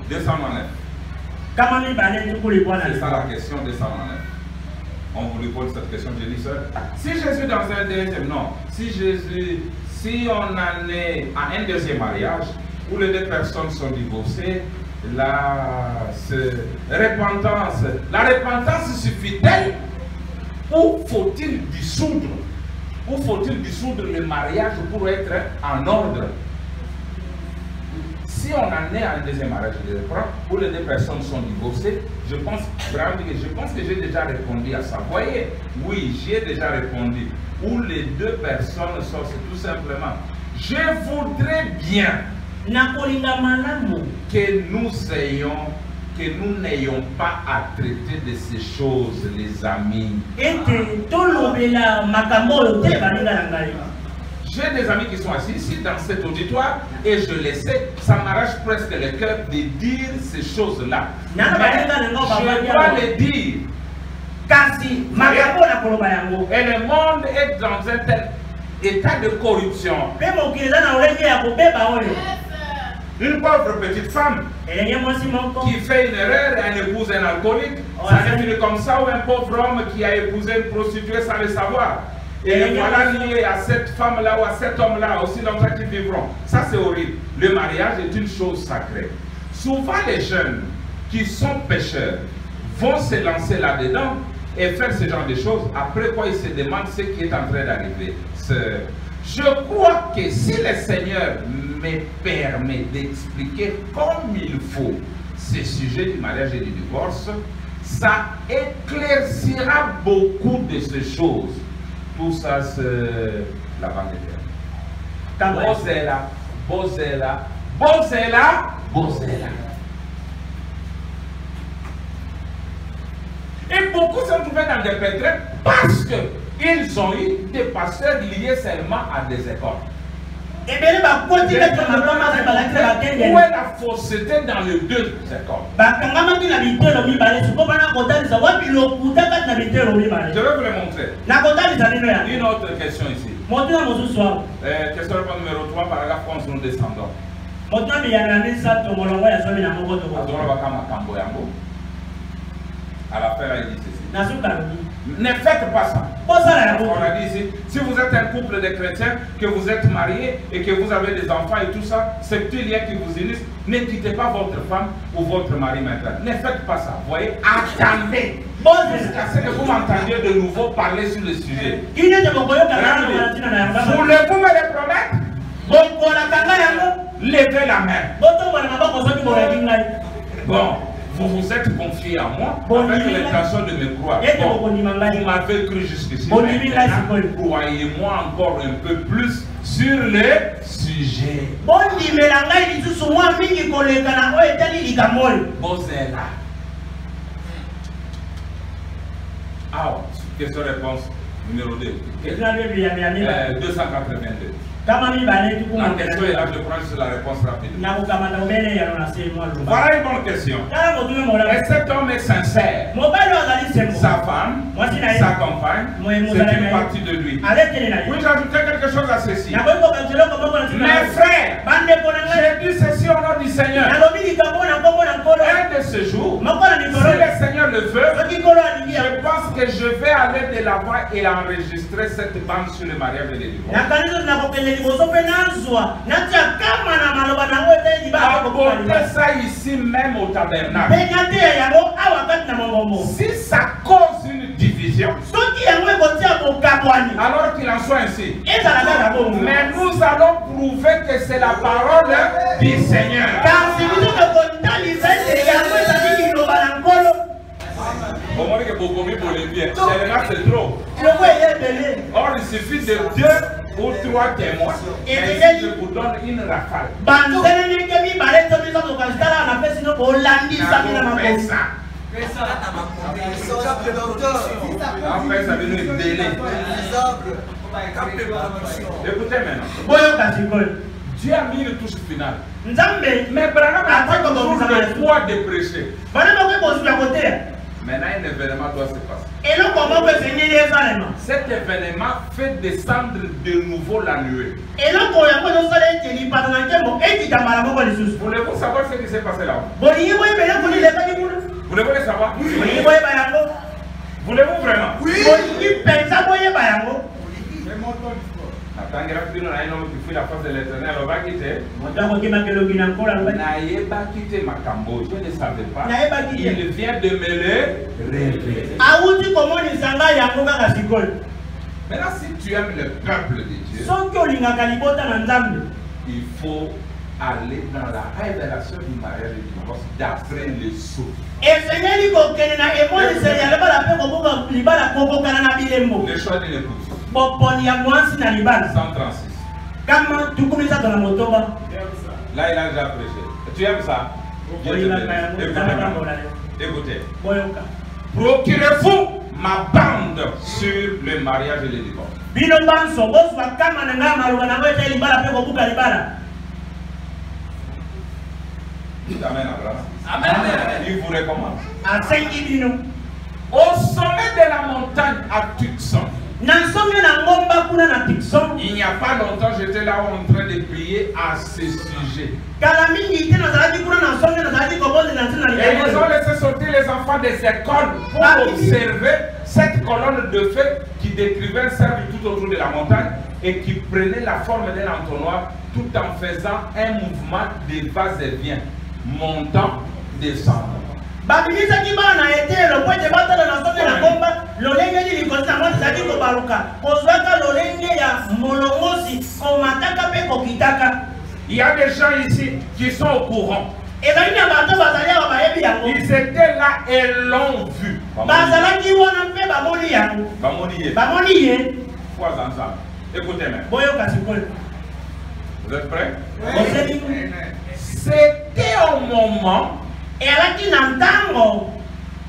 A: 209. C'est ça la question 209. On vous lui pose cette question, je dis ça. Si Jésus dans un deuxième, non. Si on en est à un deuxième mariage, où les deux personnes sont divorcées, la repentance suffit-elle? Ou faut-il dissoudre? Ou faut-il dissoudre le mariage pour être en ordre? Si on en est à un deuxième mariage, je reprends, où les deux personnes sont divorcées, je pense que j'ai déjà répondu à ça. Vous voyez, oui, j'ai déjà répondu. Où les deux personnes sont, c'est tout simplement, je voudrais bien que nous n'ayons pas à traiter de ces choses, les amis. J'ai des amis qui sont assis ici dans cet auditoire et je le sais, ça m'arrache presque le cœur de dire ces choses-là. Mais je dois le dire. Et le monde est dans un tel état de corruption. Une pauvre petite femme qui fait une erreur, elle épouse un alcoolique, ça finit comme ça, ou un pauvre homme qui a épousé une prostituée sans le savoir. Et voilà lié à cette femme-là ou à cet homme-là, aussi longtemps qu'ils vivront. Ça, c'est horrible. Le mariage est une chose sacrée. Souvent, les jeunes qui sont pécheurs vont se lancer là-dedans et faire ce genre de choses. Après quoi, ils se demandent ce qui est en train d'arriver. Je crois que si le Seigneur me permet d'expliquer comme il faut ce sujet du mariage et du divorce, ça éclaircira beaucoup de ces choses. Tout ça, c'est la bande de terre. Bozella, Bozella, Bozella, Bozella. Et beaucoup se sont trouvés dans des pétrés parce qu'ils ont eu des pasteurs liés seulement à des écoles. Où est la fausseté dans les deux écoles? Je vais vous le montrer. Une autre question ici. Question numéro 3, paragraphe 11, nous descendons. À la fin, là, il dit ceci. Ne faites pas ça. On a dit ici, si vous êtes un couple de chrétiens, que vous êtes mariés et que vous avez des enfants et tout ça, c'est petit lien qui vous unissent, ne quittez pas votre femme ou votre mari maintenant. Ne faites pas ça. Vous voyez, attendez. Jusqu'à ce que vous m'entendiez de nouveau parler sur le sujet. Voulez-vous me le promettre? Levez la main. Bon. Vous vous êtes confié à moi avec l'intention de me croire. Bon, vous m'avez cru jusqu'ici. Croyez-moi encore un peu plus sur le sujet. Bozella. Ah, question-réponse numéro 2. 282. La question est là, je prends juste la réponse rapidement. Voilà une bonne question. Et cet homme est sincère. Sa femme, sa compagne, c'est une partie de lui. Oui, j'ajoutais quelque chose à ceci. Mes frères, j'ai dit ceci au nom du Seigneur. Un de ces jours, si le Seigneur le veut, je pense que je vais aller de l'avant et enregistrer cette bande sur le mariage et les divorces. Apportez ça ici même au tabernacle. Si ça cause une division, alors qu'il en soit ainsi. Mais nous allons prouver que c'est la parole du Seigneur. C'est trop. Or, il suffit de 2 ou 3 témoins et je vous donne une rafale. Après, ça veut dire délai. Écoutez maintenant. Dieu a mis le touche final. Mais Branham a pas toujours le poids de prêcher. Maintenant, un événement doit se passer. Cet événement fait descendre de nouveau la nuée. Voulez-vous savoir ce qui s'est passé là? Voulez-vous le savoir? Voulez-vous vraiment? Oui. Attends, il y a un homme qui fuit la face de l'Éternel, on va quitter. N'ayez pas quitté ma Cambo, je ne savais pas. Il vient de me le révéler. Maintenant, si tu aimes le peuple de Dieu, il faut aller dans la révélation du mariage et du divorce d'après le sceau. Le choix de l'épouse. 136. Là, il a déjà prêché. Tu aimes ça? Écoutez. Procurez-vous ma bande sur le mariage et le divorce. Dites amen, Abraham. Amen. Il vous recommande. Au sommet de la montagne à Tucson, Il n'y a pas longtemps, j'étais là en train de prier à ce sujet. Et ils ont laissé sortir les enfants des écoles pour observer cette colonne de feu qui décrivait un cercle tout autour de la montagne et qui prenait la forme d'un entonnoir tout en faisant un mouvement de va-et-vient, montant, descendant. Il y a des gens ici qui sont au courant. Ils étaient là et l'ont vu. Trois ensemble. Écoutez-moi. Vous êtes prêts? Oui. C'était au moment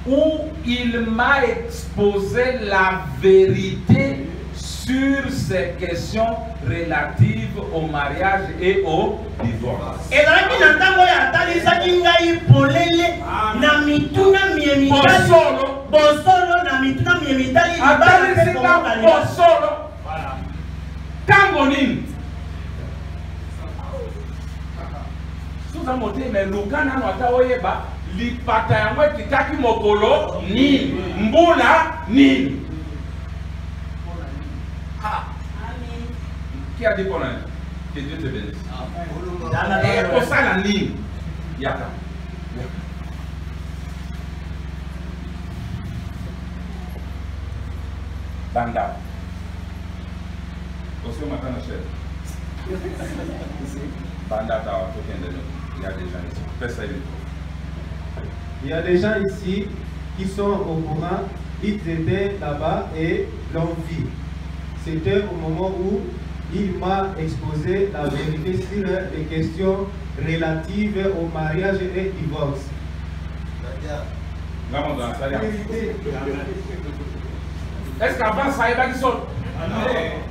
A: où il m'a exposé la vérité sur ces questions relatives au mariage et au divorce. Lipata yango kitaki mokolo ni mbula ni. Qui a dit pour elle? Que Dieu te bénisse. Et pour ça la ni. Yaka. Banda. Aussi matin la chef. Banda ta aucun de nous. Il y a des gens ici. Fais ça.
E: Il y a des gens ici qui sont au courant, ils étaient là-bas et l'ont vu. C'était au moment où il m'a exposé la vérité sur les questions relatives au mariage et divorce.
A: Est-ce qu'avant ça, il va dire ça?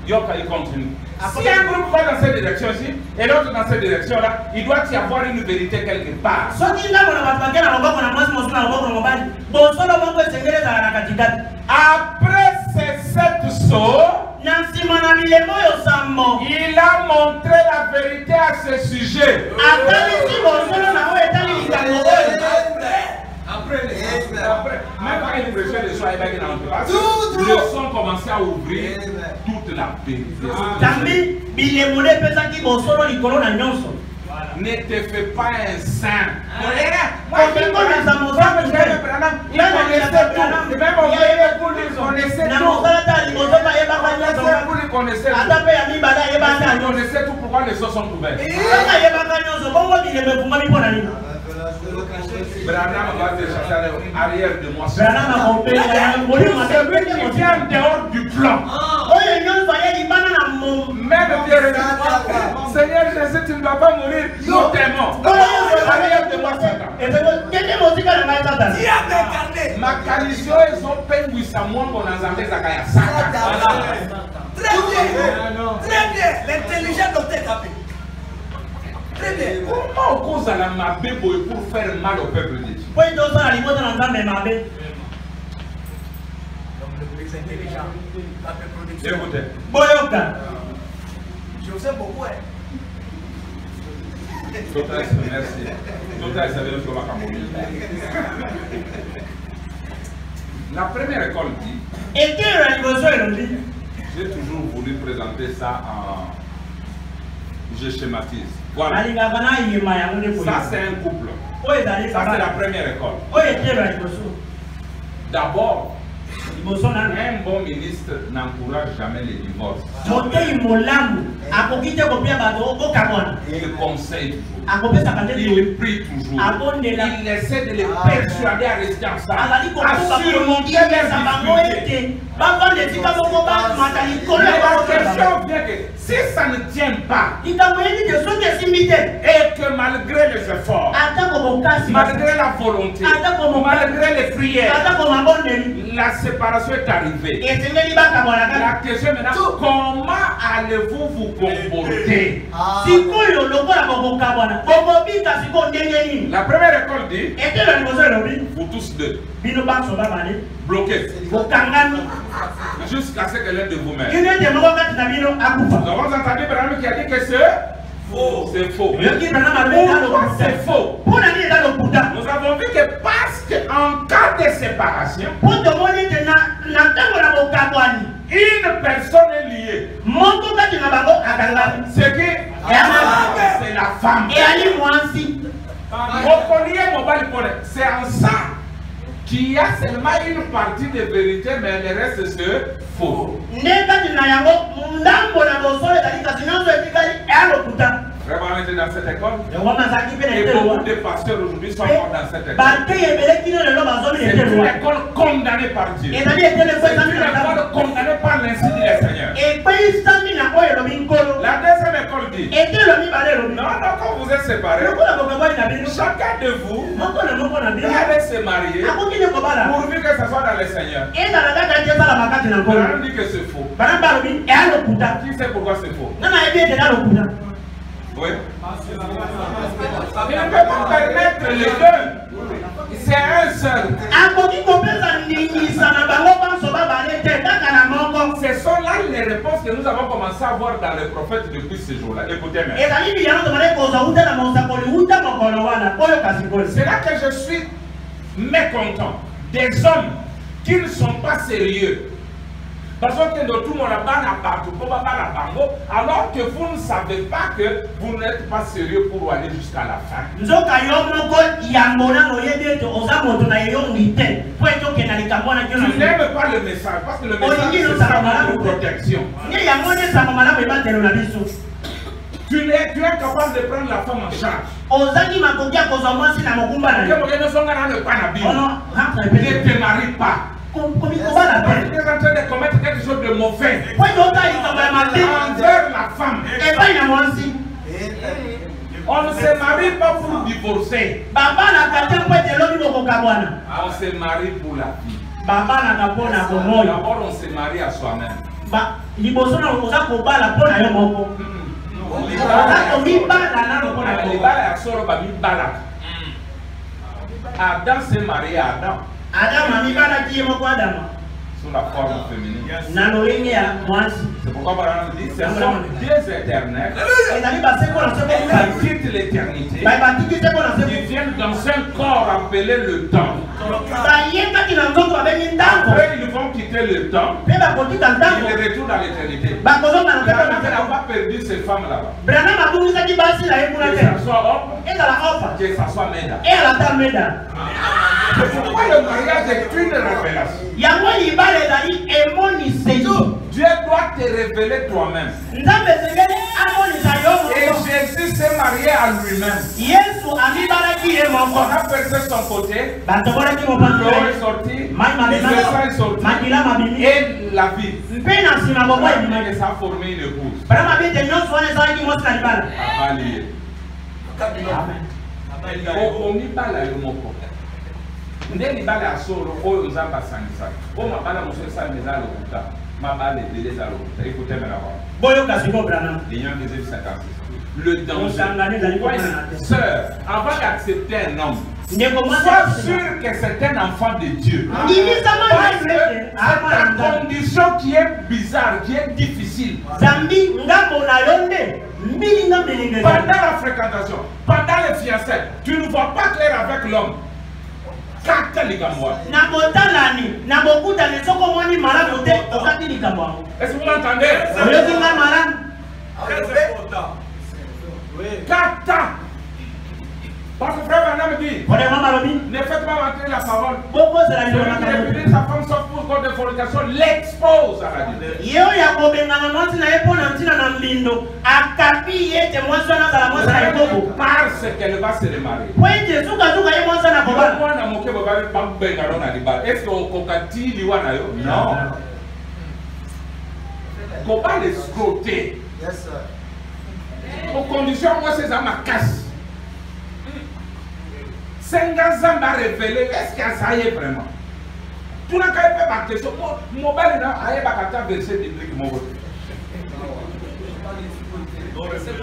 A: Il continue. Si un groupe va dans cette direction-ci et l'autre dans cette direction-là, il doit y avoir une vérité quelque part. Après ces 7 sauts, il a montré la vérité à ce sujet. Après, même quand il prêchait le soir, le son commençait à ouvrir toute la vérité. Ne te fais pas un saint. Il connaissait tout pourquoi les sauts sont ouverts. Branham va te chercher à l'arrière de moi. Celui qui vient dehors du plan. Même Pierre, Seigneur Jésus, tu ne dois pas mourir. Nous t'aimons. Arrière de moi, Satan. Ma qualité, ils ont peine de savoir qu'on a jamais Zakaya.
B: Très bien. Très bien. L'intelligence doit être tapée. Très bien.
A: Comment on cause à la mabé pour faire mal au peuple de Dieu? Écoutez.
B: Je vous aime beaucoup.
A: Merci. La première école dit, j'ai toujours voulu présenter ça en... Je schématise. Voilà. Ça c'est un couple. Ça c'est la première école. D'abord, un bon ministre n'encourage jamais les divorces. Il conseille toujours. Il prie toujours. Il essaie de les persuader à rester ensemble. À surmonter leurs difficultés. La question vient que si ça ne tient pas, et que malgré les efforts, malgré la volonté, malgré les prières, la séparation est arrivée. La question est maintenant, comment allez-vous vous comporter? La première école dit, vous tous deux, bloquez. Jusqu'à ce que l'un de vous-même. Nous avons entendu Branham qui a dit que c'est faux. C'est faux. Pourquoi c'est faux? Nous avons vu que parce qu'en cas de séparation, une personne est liée. C'est qui? C'est la femme. C'est en ça qu'il y a seulement une partie de vérité, mais le reste c'est faux. Vraiment, on était dans cette école. Et beaucoup de pasteurs aujourd'hui sont morts dans cette école. C'est une école condamnée par Dieu. C'est une école condamnée par l'incendie du Seigneur. La deuxième école dit, non, quand vous êtes séparés, chacun de vous allez se marier pourvu que ce soit dans le Seigneur. On dit que c'est faux. Qui sait pourquoi c'est faux? Oui. Il ne peut pas permettre les deux. C'est un seul. Ce sont là les réponses que nous avons commencé à voir dans les prophètes depuis ce jour-là. Écoutez même. C'est là que je suis mécontent des hommes qui ne sont pas sérieux. Parce que tout le monde a alors que vous ne savez pas que vous n'êtes pas sérieux pour aller jusqu'à la fin. Tu n'aimes pas le message parce que le message c'est ça de protection. Tu es capable de prendre la femme en charge. Ne te marie pas. Tu es en train de commettre quelque chose de mauvais envers la femme. On ne se marie pas pour divorcer. On se marie pour la vie. D'abord on se marie à soi-même. Adam s'est marié à Adam. Sous la forme féminine. C'est pourquoi par exemple dit ce sont deux éternels qui quittent l'éternité, qui viennent dans un corps appelé le temps. Après ils vont quitter le temps, ils retournent dans l'éternité. Il n'a pas perdu ces femmes là-bas. Que ça soit homme, que ça soit Méda. C'est pourquoi le mariage est une révélation. Dieu doit te révéler toi-même. Et Jésus s'est marié à lui-même. On a percé son côté. L'eau est sortie. Le sang est sorti. Et la vie. Et ça a formé une épouse. Ndé libala ya solo oyo nzamba sangisa o mabala musesa meza lokuta mabala deleza lokuta écoutez maintenant boyo kasiko brana Lignant des 56 le danger sœur avant d'accepter un homme sois sûr que c'est un enfant de Dieu parce que c'est ta condition qui est bizarre qui est difficile pendant la fréquentation pendant les fiançailles tu ne vois pas clair avec l'homme. Est-ce que vous m'entendez? Kata. Parce que frère Branham dit, ne faites pas entrer la parole. Celui qui sa femme sauf pour cause de fornication l'expose à la vie. Parce qu'elle va se remarier. Est-ce qu'on non. Qu'on va les scroter. Aux conditions, moi, c'est à ma casse. Sengaza m'a révélé, est-ce que ça y est vraiment? Tu n'as qu'à faire ma question. Mon bel n'a pas verset biblique mon côté.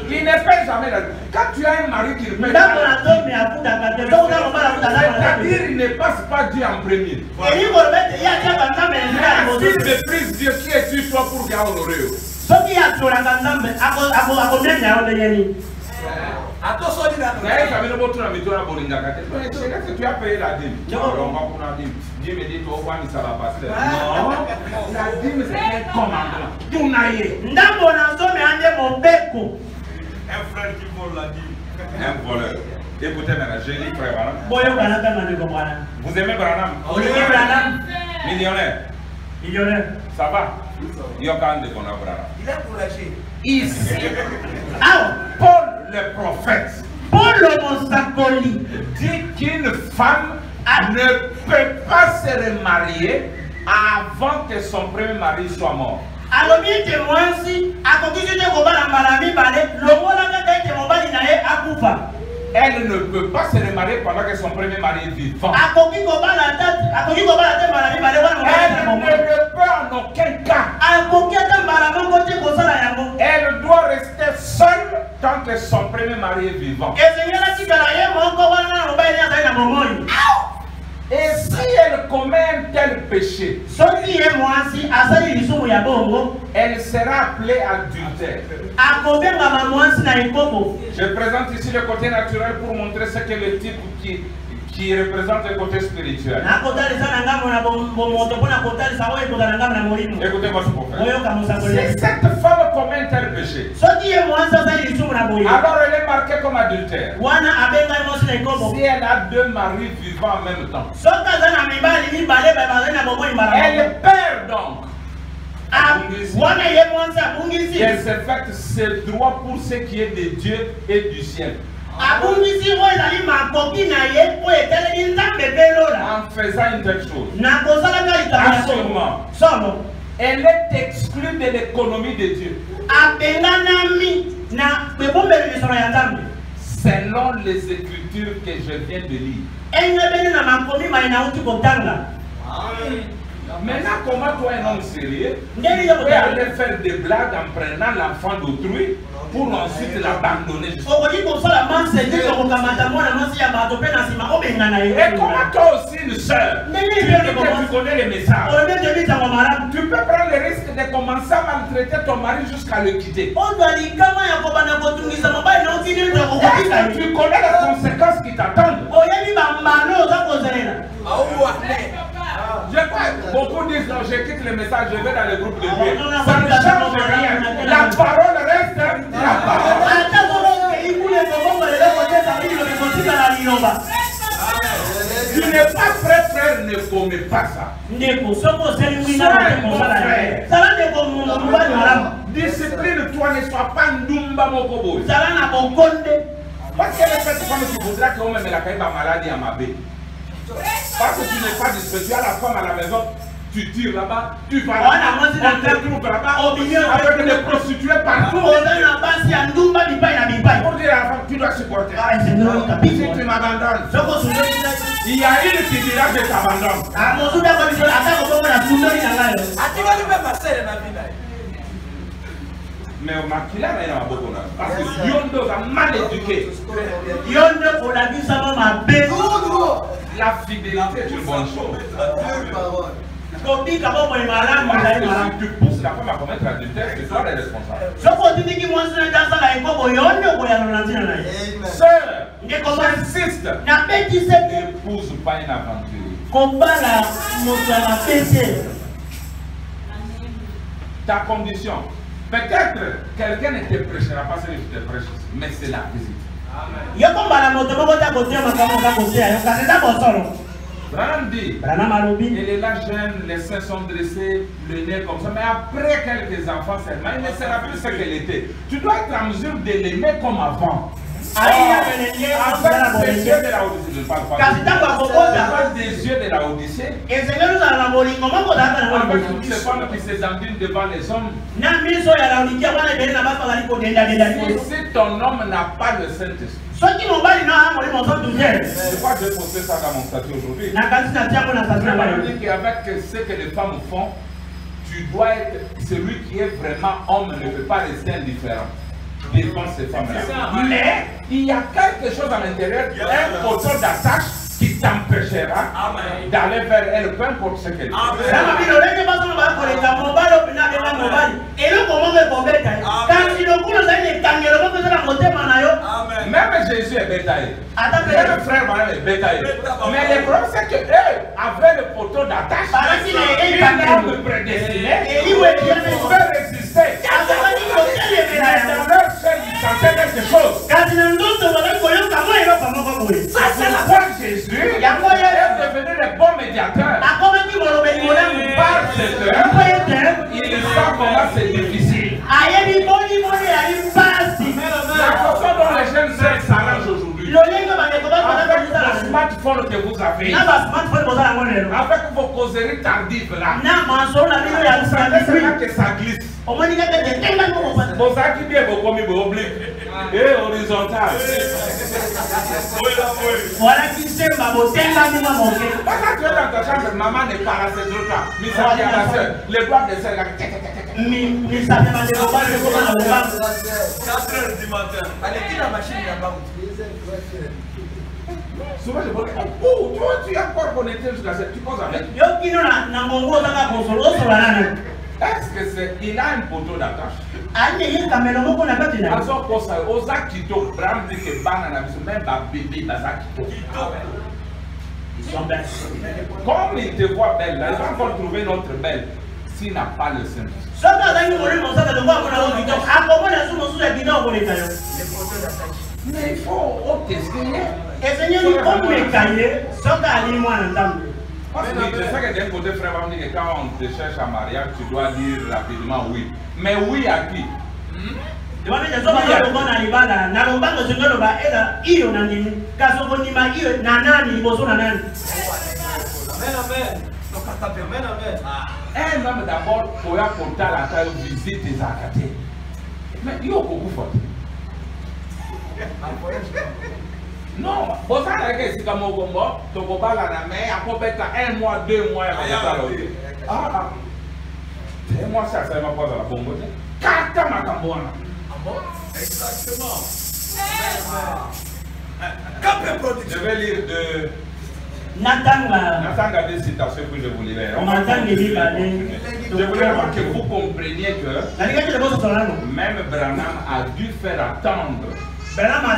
A: Il ne fait jamais la vie. Quand tu as un mari qui répète, c'est-à-dire il ne passe pas Dieu en premier. S'il méprise Dieu, qui es-tu toi pour bien honorer? Tu as payé la dîme. Dieu me dit, toi, ça va passer. Non, la dîme, c'est un commandement. Un frère qui vole la dîme. Un voleur. Écoutez maintenant, je lis frère Branham. Vous aimez Branham? Millionnaire.
C: Millionnaire.
A: Ça va? Il y a quand même des bonheurs Branham.
B: Il est encouragé.
A: Ici, Paul le prophète,
C: Paul le
A: dit qu'une femme ne peut pas se remarier avant que son premier mari soit mort. Elle ne peut pas se remarier pendant que son premier mari est vivant. Elle ne peut en aucun cas. Elle doit rester seule tant que son premier mari est vivant. Et si elle commet un tel péché, elle sera appelée adultère. Je présente ici le côté naturel pour montrer ce qu'est le type qui représente le côté spirituel. Écoutez votre prophète. Si cette femme commet un tel péché, alors elle est marquée comme adultère. Si elle a deux maris vivants en même temps, elle perd donc. Elle s'effectue ses droits pour ce qui est de Dieu et du ciel. En faisant une telle chose, absolument, elle est exclue de l'économie de Dieu. Selon les écritures que je viens de lire. Maintenant, comment toi, un homme sérieux, tu peux aller faire des blagues en prenant l'enfant d'autrui pour ensuite l'abandonner? Et comment toi aussi, une soeur, tu connais les messages, tu peux prendre le risque de commencer à maltraiter ton mari jusqu'à le quitter? Tu connais les conséquences qui t'attendent? Je crois que beaucoup disent non, je quitte le message, je vais dans le groupe de Dieu. Ça ne change rien. La parole reste la parole. Tu n'es pas prêt, frère, ne commets pas ça. Discipline-toi, ne sois pas Ndumba Mokobo. Parce que le fait que tu voudras qu'on me la maladie à ma baie. Parce que tu n'es pas disposé, tu as la femme à la maison, tu tires là-bas, tu vas là-bas, on te trouve là-bas, avec des prostituées partout. Pour dire à la femme, tu dois supporter. Si tu m'abandonnes, il y a une qui dira que je t'abandonne. Mais au maquillage, il y a beaucoup là. Parce que Yondo a mal éduqué. La fidélité est une bonne chose. Si tu pousses la femme à commettre l'adultère, c'est toi le responsable. Sœur, j'insiste, n'épouse pas une aventurier. Ta condition. Peut-être quelqu'un ne te prêchera pas ce que je te prêche, mais c'est la visite. Branham dit, elle est là jeune, les seins sont dressés, le nez comme ça, mais après quelques enfants seulement, il ne sera plus ce qu'elle était. Tu dois être en mesure de l'aimer comme avant. Avec des yeux de la Odyssée, je ne parle pas des yeux de la Odyssée. Avec toutes ces femmes qui se dandinent devant les hommes. Si ton homme n'a pas le Saint-Esprit, pourquoi j'ai posté ça dans mon statut aujourd'hui? Qu'avec ce que les femmes font, tu dois être celui qui est vraiment homme, ne peut pas rester indifférent devant ces femmes-là. Mais il y a quelque chose à l'intérieur, un poteau d'attache qui t'empêchera d'aller vers elle, peu importe ce qu'elle fait. Même Jésus est bétail. Même frère Marie est bétail. Mais le problème c'est que eux avaient le poteau d'attache. Ils l'ont prédestiné. Ils pouvaient résister. Mais dans leur chair, ils sentaient quelque chose. Ça c'est la foi de Jésus. Il est devenu le bon médiateur. Parce qu'il sait comment c'est difficile. La façon dont les jeunes s'arrangent aujourd'hui, avec le smartphone que vous avez, avec vos causeries tardives là, vous savez seulement que ça glisse. Vos acquis bien vos commis obliques et horizontal.
C: Voilà qui s'est ma beauté,
A: Quand tu es dans ta chambre, maman n'est pas là, c'est trop tard. Mais ça vient à la soeur, les doigts de soeur,
B: 4 heures du matin. Allez, qui la machine là-bas?
A: souvent je me dis, oh, tu es encore connecté jusqu'à cette, tu poses avec. Est-ce que c'est, il a un poteau d'attache? Comme il te voit belle, là, il va encore trouver notre belle s'il n'a pas le Saint-Esprit. Mais il faut tester. Parce que je sais que d'un côté, frère va me dire que quand on te cherche à mariage, tu dois dire rapidement oui. Mais oui à qui? Un homme d'abord, pour apporter la taille, visite tes accatés. Mais il y a beaucoup de non, vous savez que si comme au Gombo, tu peux pas la mer, après peut-être 1 mois, 2 mois, ah, 2 mois, ça va pas dans la bombe. 4 mois,
B: Exactement.
A: Je vais lire de Nathan a des citations que je vous lirai. Je voulais que vous compreniez que même Branham a dû faire attendre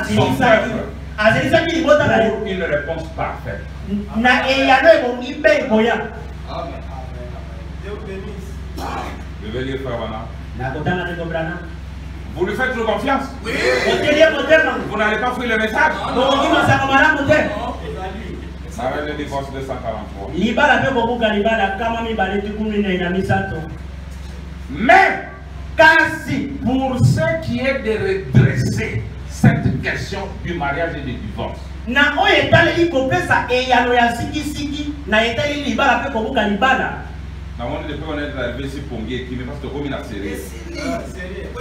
A: son peuple pour une réponse parfaite. Je vais lire frère Branham. Vous lui faites confiance? Oui. Vous n'allez pas fuir le message? Arrête le divorce 243. Mais pour ce qui est de redresser cette question du mariage et du divorce,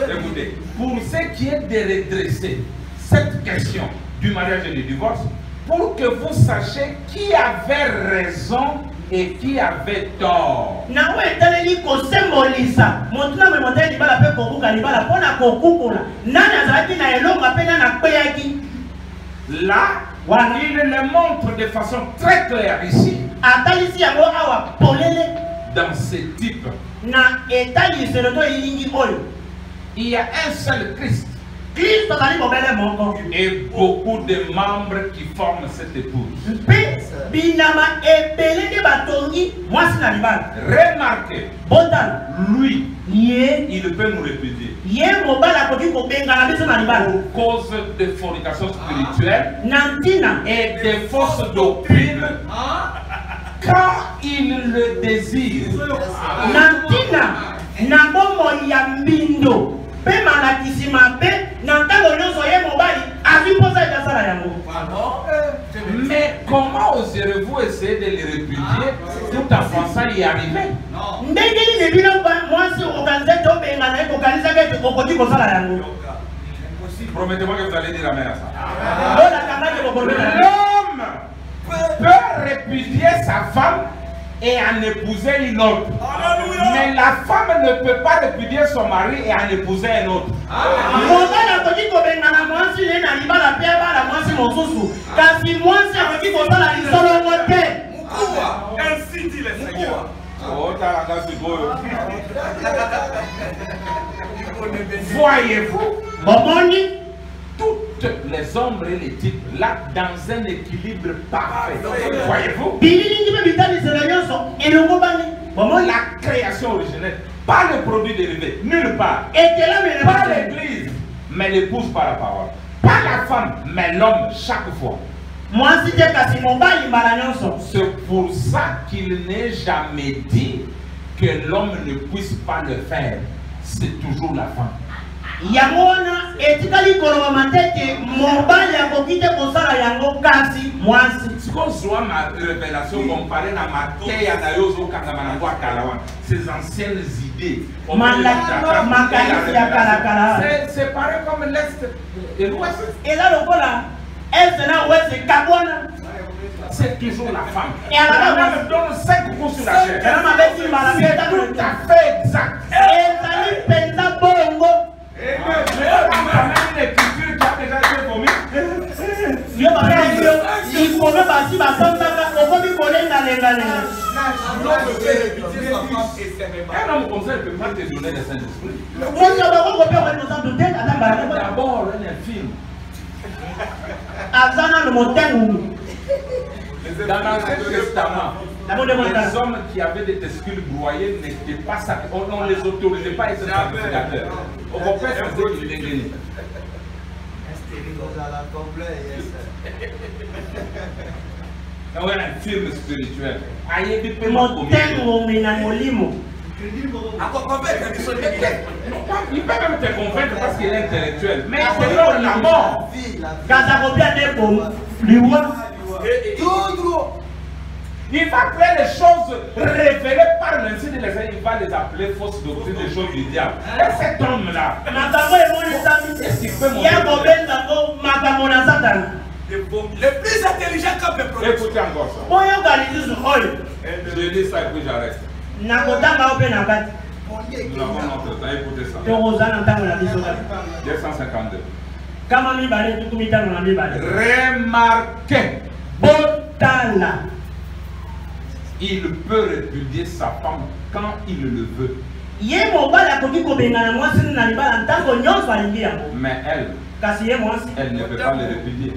A: écoutez, pour ce qui est de redresser cette question du mariage et du divorce, pour que vous sachiez qui avait raison et qui avait tort. Là, il le montre de façon très claire ici. Dans ce type, il y a un seul Christ et beaucoup de membres qui forment cette épouse. Remarquez, lui, il peut nous répudier pour cause de fornication spirituelle et de fausses doctrines quand il le désire. Mais comment oserez-vous essayer de les répudier tout en pensant y arriver? Promettez-moi que vous allez dire amen à ça. L'homme peut répudier sa femme et en épouser une autre. Mais la femme ne peut pas répudier son mari et en épouser un autre.
B: Ainsi dit le Seigneur.
A: Voyez-vous, toutes les ombres et les titres là dans un équilibre parfait. Voyez-vous, la création originelle, pas le produit dérivé, nulle part. Pas l'église, mais l'épouse par la parole. Pas la femme, mais l'homme chaque fois. C'est pour ça qu'il n'est jamais dit que l'homme ne puisse pas le faire. C'est toujours la femme.
C: Yamona etikali koloma matete mobali akokite kosala yango kasi mwasi.
A: Sikozoa ma révélation comparée à ma teya na yozo kanga manangwa kalawan. Ces anciennes idées. C'est pareil comme l'Est et l'Ouest.
C: Et là le voilà, Est na Ouest kabwana.
A: C'est toujours la femme.
C: Et alors
A: elle me donne 5 coups sur la chair.
C: C'est
A: tout à fait exact.
C: Et ça pensa bongo.
A: Une écriture qui a déjà été vomi.
C: Il faut me passer ma femme au premier volet dans les galères.
A: Un homme comme ça ne peut pas te donner le Saint-Esprit. D'abord, un film. Dans l'Ancien Testament, les hommes qui avaient des testicules broyés n'étaient pas sacrifiés. On ne les autorisait pas à être sacrificateurs. Au contraire, faisait qu'ils dégainaient. Un film spirituel. Il peut même te convaincre parce qu'il est intellectuel. Mais c'est l'homme la mort. Il va faire les choses révélées par l'insigne de l'Église. Il va les appeler fausses doctrines, des choses du diable. Et cet homme-là, qu'est-ce qu'il peut montrer?
B: Le plus intelligent qu'on peut produire.
A: Écoutez encore ça. Je dis ça et puis j'arrête. Nous avons notre temps, écoutez ça. 252. Remarquez. Il peut répudier sa femme quand il le veut. Mais elle ne peut pas le répudier.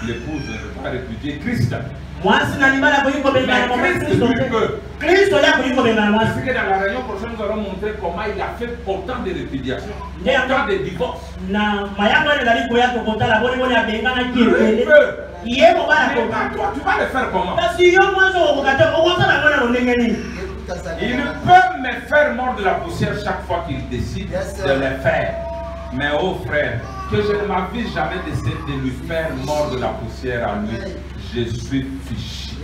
A: L'épouse ne peut pas répudier Christ. Mais Christ lui peut. Parce que dans la réunion prochaine, nous allons montrer comment il a fait autant de répudiations, autant de divorces. Mais toi, tu vas le faire comment? Il peut me faire mordre la poussière chaque fois qu'il décide de le faire. Mais oh frère, que je ne m'avise jamais d'essayer de lui faire mordre la poussière à lui. Je suis fichu.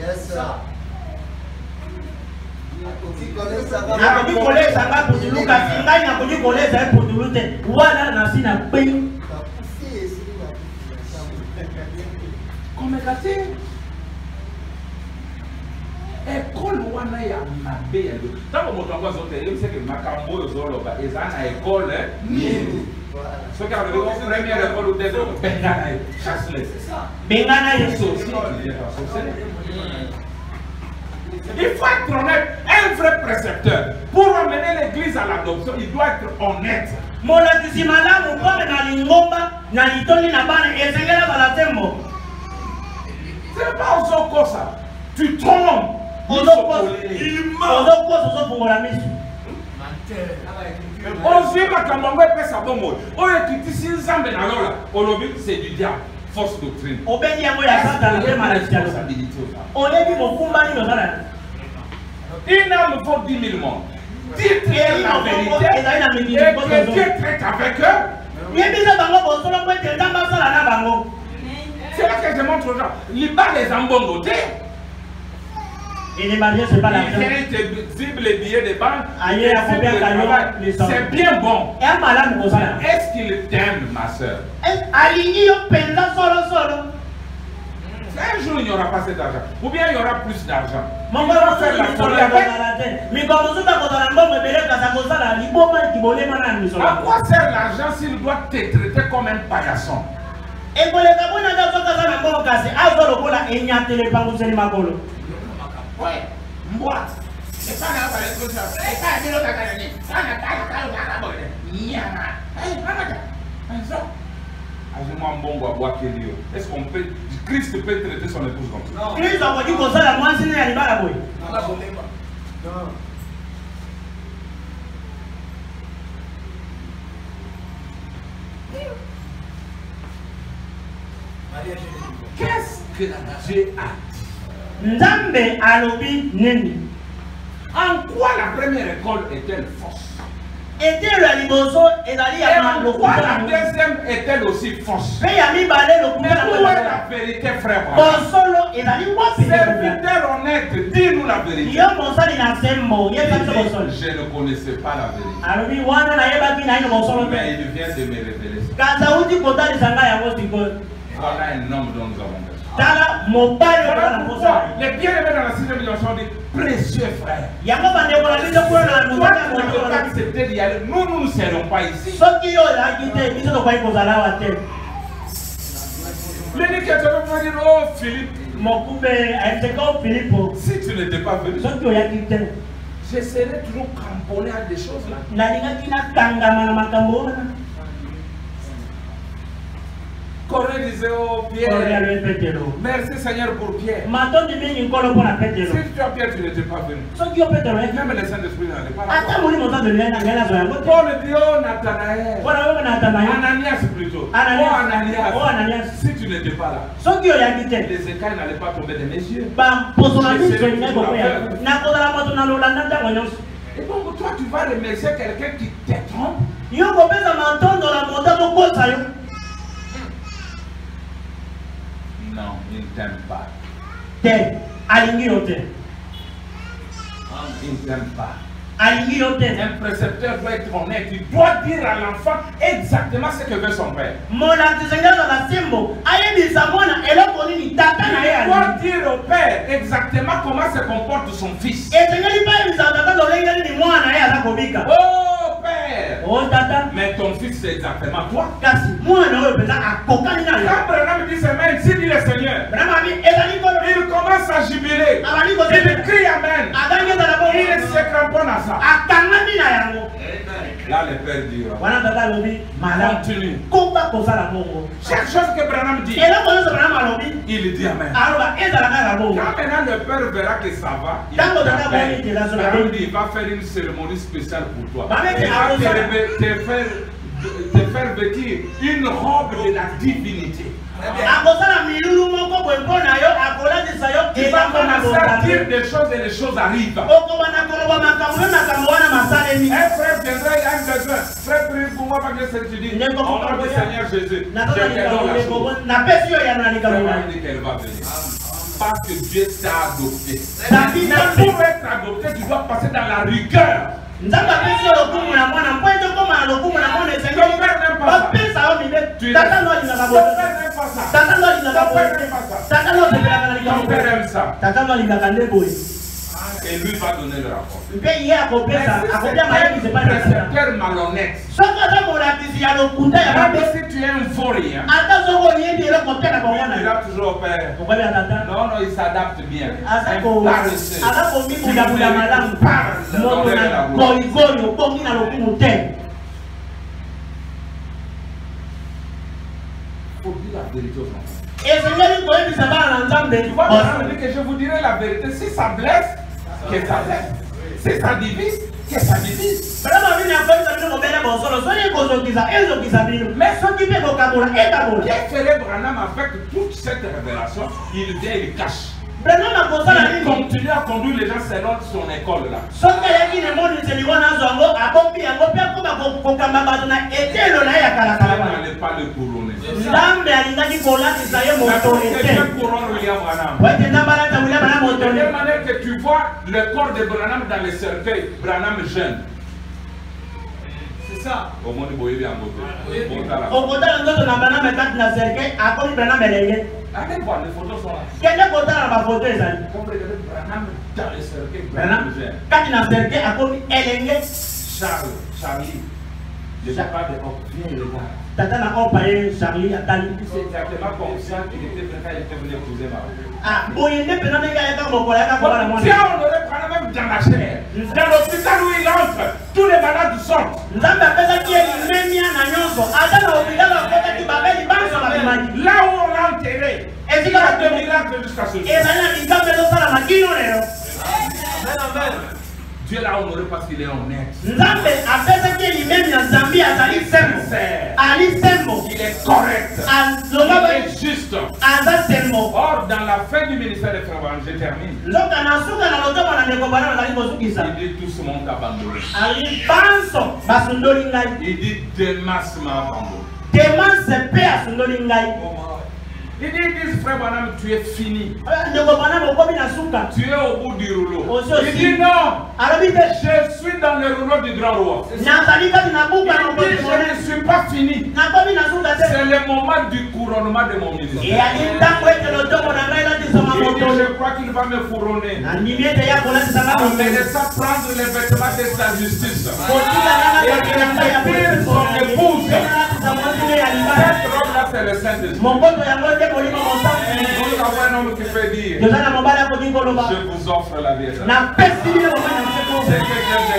A: École wana ya mabe ya do. Tango moto ngwa zote, il sait que makambo yo zolo ba ezana école ni. Ce qui a le première école ou deuxième bengana chasse-les. Bengana est aussi il faut être honnête, un vrai précepteur. Pour amener l'église à l'adoption, il doit être honnête. C'est pas aux autres ça. Tu trompes. On c'est du diable. Fausse doctrine. Une âme vaut 10 000 mondes. Dites la vérité et que Dieu traite avec eux. C'est là que je montre montre aux gens. Il bat les ambongotés.
C: Et les mariés, c'est pas
A: Il
C: l'argent.
A: vient te zible les billets de banque.
C: Aïe, à combien
A: C'est bien bon.
C: Et un malade, vous savez.
A: Est-ce qu'il t'aime, ma soeur?
C: Aligné, on peine solo, solo.
A: Un jour, il n'y aura pas cet argent. Ou bien il y aura plus d'argent.
C: Mon
A: Il va faire la folie avec.
C: Mais comme vous êtes dans la bombe, mais là, ça cause la liboma qui volait maintenant.
A: À quoi sert l'argent s'il doit te traiter comme un paillasson?
C: Et pour les cabons, on a besoin de la bombe cassée. Azor, on a ignaté les pangos et les magolo.
A: Oui, moi. C'est pas là, c'est pas là, c'est pas là, est-ce qu'on peut, Christ peut traiter son épouse comme ça?
C: Christ a dit que ça, la moitié n'est pas la boue.
E: Non.
A: Qu'est-ce que Dieu a dit?
C: Nzambe alobi neni.
A: En quoi la première école est-elle fausse?
C: Était le liboso et d'aller
A: Et en quoi la deuxième est-elle aussi fausse?
C: Paye à mi balé le
A: Mais où est la vérité, frère?
C: Solo et d'aller wapi.
A: Serviteur honnête, dis-nous la vérité.
C: Yo monsali na sembo, ye pas so solo.
A: Je ne connaissais pas la vérité.
C: Alobi wana na yeba ki na ino solo.
A: Mais il vient de me révéler ça.
C: Kaza uti kota ni sanga ya wosi ko.
A: Voilà un homme dont nous avons besoin.
C: Tala mobile
A: Voilà
C: na
A: pourquoi
C: posa.
A: les bien-aimés dans la sixième dimension disent précieux frère.
C: Yango bande ko la biso ko na
A: Toi,
C: mobile
A: tu ne peux pas accepter d'y aller. Nous ne serons pas ici.
C: soki yo la kite biso to kwa kozala wa te.
A: L'éducateur va dire, oh Philippe,
C: Mokube aiteko Philippe.
A: si tu n'étais pas venu,
C: Soki ya kite.
A: je serais toujours cramponné à des choses là.
C: Na linga kina tangama na makambo wana.
A: Corée disait, oh
C: Oria
A: Pierre,
C: le petelo.
A: merci Seigneur pour Pierre.
C: Matondi mingi nkolo pona petelo.
A: Si tu as Pierre, tu n'étais pas venu.
C: Soki yo petelo ya.
A: Même le Saint-Esprit n'allait pas
C: Ata
A: là.
C: muli moto de lena ngela zo yango.
A: Paul dit, oh Nathanaël,
C: Wana wewe na tana yo.
A: Ananias plutôt.
C: Ananias.
A: Oh Ananias.
C: Oh Ananias.
A: Si tu n'étais pas là,
C: Soki yo ya kite.
A: les écailles n'allaient pas tomber de mes yeux.
C: Ba posona biso ngeko ko ya. Na kozala moto na lolanda ntango nyonso.
A: Et donc toi, tu vas remercier quelqu'un qui te trompe.
C: Yo kopesa mantondo la monta mokosa yo.
A: Non, il ne t'aime pas.
C: Te alingi yo te.
A: Il ne t'aime pas.
C: Alingi yo te.
A: Un précepteur doit être honnête. Il doit dire à l'enfant exactement ce que veut son père.
C: Mona tisengela na simbo. Ayebisa mwana eloko nini tata na ye
A: Il doit
C: ali.
A: dire au père exactement comment se comporte son fils.
C: Etengeli pa ebisa tata lolenge nini mwana ye aza kobika.
A: Oh père!
C: O tata.
A: Mais ton fils c'est exactement toi.
C: Kasi mwana oyo penza akokani na yo.
A: Quand Branham dit Amen, si dit le Seigneur,
C: Vraiment mi ezali ko
A: il commence à jubiler.
C: abali ko
A: Il crie Amen.
C: agange za la
A: Il
C: bo.
A: se cramponne à ça.
C: Akangami na yango.
A: Là, le père dira.
C: Wana tata lobi mala.
A: Continue.
C: Komba kozala bongo.
A: Chaque chose que Branham dit,
C: Eloko nyonso bana malobi.
A: il dit Amen.
C: Aloba ezala kaka bongo.
A: Quand maintenant le père verra que ça va, il
C: Tango tata
A: t'appelle.
C: boni te la so la
A: Branham
C: bongo.
A: dit, il va faire une cérémonie spéciale pour toi.
C: Bah, mais
A: Il va
C: c'est
A: te faire vêtir une robe de la divinité.
C: Akosala milulu moko boye mpona yo akolatisa yo
A: Tu vas commencer à dire des choses et les choses arrivent.
C: okobana koloba makambo yo makambo wana masalemi.
A: Un frère viendra, il a un besoin. Frère, prie pour moi parce que c'est tu dis. Au nom du Seigneur Jésus, je te donne la chose.
C: napesi yo ya na likambo
A: Vraiment,
C: na
A: il dit qu'elle va venir. Parce que Dieu t'a adopté.
C: David
A: Mais pour être adopté, tu dois passer dans la rigueur.
C: nzambe apesi yo lokumu na mwana mpo ete okoma na lokumu na mwana
A: Ton père n'aime pas ça.
C: bapesa yo mibe
A: Tu
C: tata no alingaka
A: Ton
C: boye
A: père n'aime pas ça.
C: tata no alingaka
A: Ton père
C: boye
A: n'aime pas ça.
C: tata no osepelaka na
A: Ton
C: likambo
A: père aime ça.
C: tata no alingaka nde boye
A: Et lui va donner le rapport.
C: mpe ye akopesa akopia mayebise pa
A: Précepteur malhonnête.
C: soki aza molakisi ya lokuta ya
A: Même
C: mabe
A: si tu es un vaurien,
C: ata soko oyebi eloko te na bango
A: il
C: na
A: dira toujours au père.
C: okobi ya tata
A: Non, non, il s'adapte bien.
C: aza
A: Un paresseux.
C: komibudabula malamu moto na goligoli obongi na lokumu te.
A: Il faut dire la vérité aux enfants.
C: esengeli koyebisa bana na nzambe
A: Tu vois, on dit que je vous dirai la vérité. Si ça blesse, que ça blesse. Si ça divise, que ça divise.
C: vraiment bino akoyebisa bino kobela bosolo soki ekozokisa ezokisa bino mais soki mpe kokabola ekabola.
A: Qu'est-ce que ferait Branham avec toute cette révélation? Il vient, il cache. Il continue à conduire les gens selon son école là. N'allez pas le couronner. De telle manière que tu vois le corps de Branham dans le cercueil, Branham jeune. C'est ça. Au moins, vous voyez bien en beauté. Allez voir, les photos sont là. Comme regardez Branham dans le cercueil, Branham jeune. Charlie, le papa de Hope, viens le voir.
C: Tata n'a pas payé Charlie à Tali.
A: C'est exactement comme ça qu'il était prêt quand il était venu épouser ma fille.
C: Ah, bon, il n'est pas dans les gars, il
A: Tiens, on aurait pris même dans la chair. Dans l'hôpital où il entre, tous les malades sortent. Là où on l'a enterré, il y a des miracles jusqu'à ce jour. Dieu l'a honoré parce qu'il est honnête. Il est correct. Il est juste. Or, dans la fin du ministère des Frères, je termine. Il dit tous m'ont abandonné. Il dit Demas m'a abandonné. Il dit, frère Branham, tu es fini. Tu es au bout du rouleau. Il dit non. Je suis dans le rouleau du grand roi. Il dit, je ne suis pas fini. C'est le moment du couronnement de mon ministère. Il dit, je crois qu'il va me couronner. En me laissant prendre les vêtements de sa justice. Et il me son épouse. Cette robe-là, c'est le Saint-Esprit. Nous avons un homme qui peut dire, je vous offre la vie. C'est que Dieu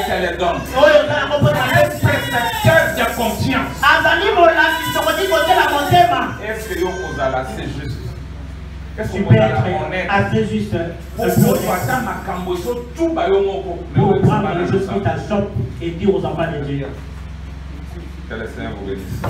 A: qu'elle les donne. Un percepteur de confiance. Est-ce que vous avez assez juste?
C: Tu peux être assez juste pour prendre les choses qui t'achoppent et dire aux enfants de Dieu.
A: Que le Seigneur vous bénisse.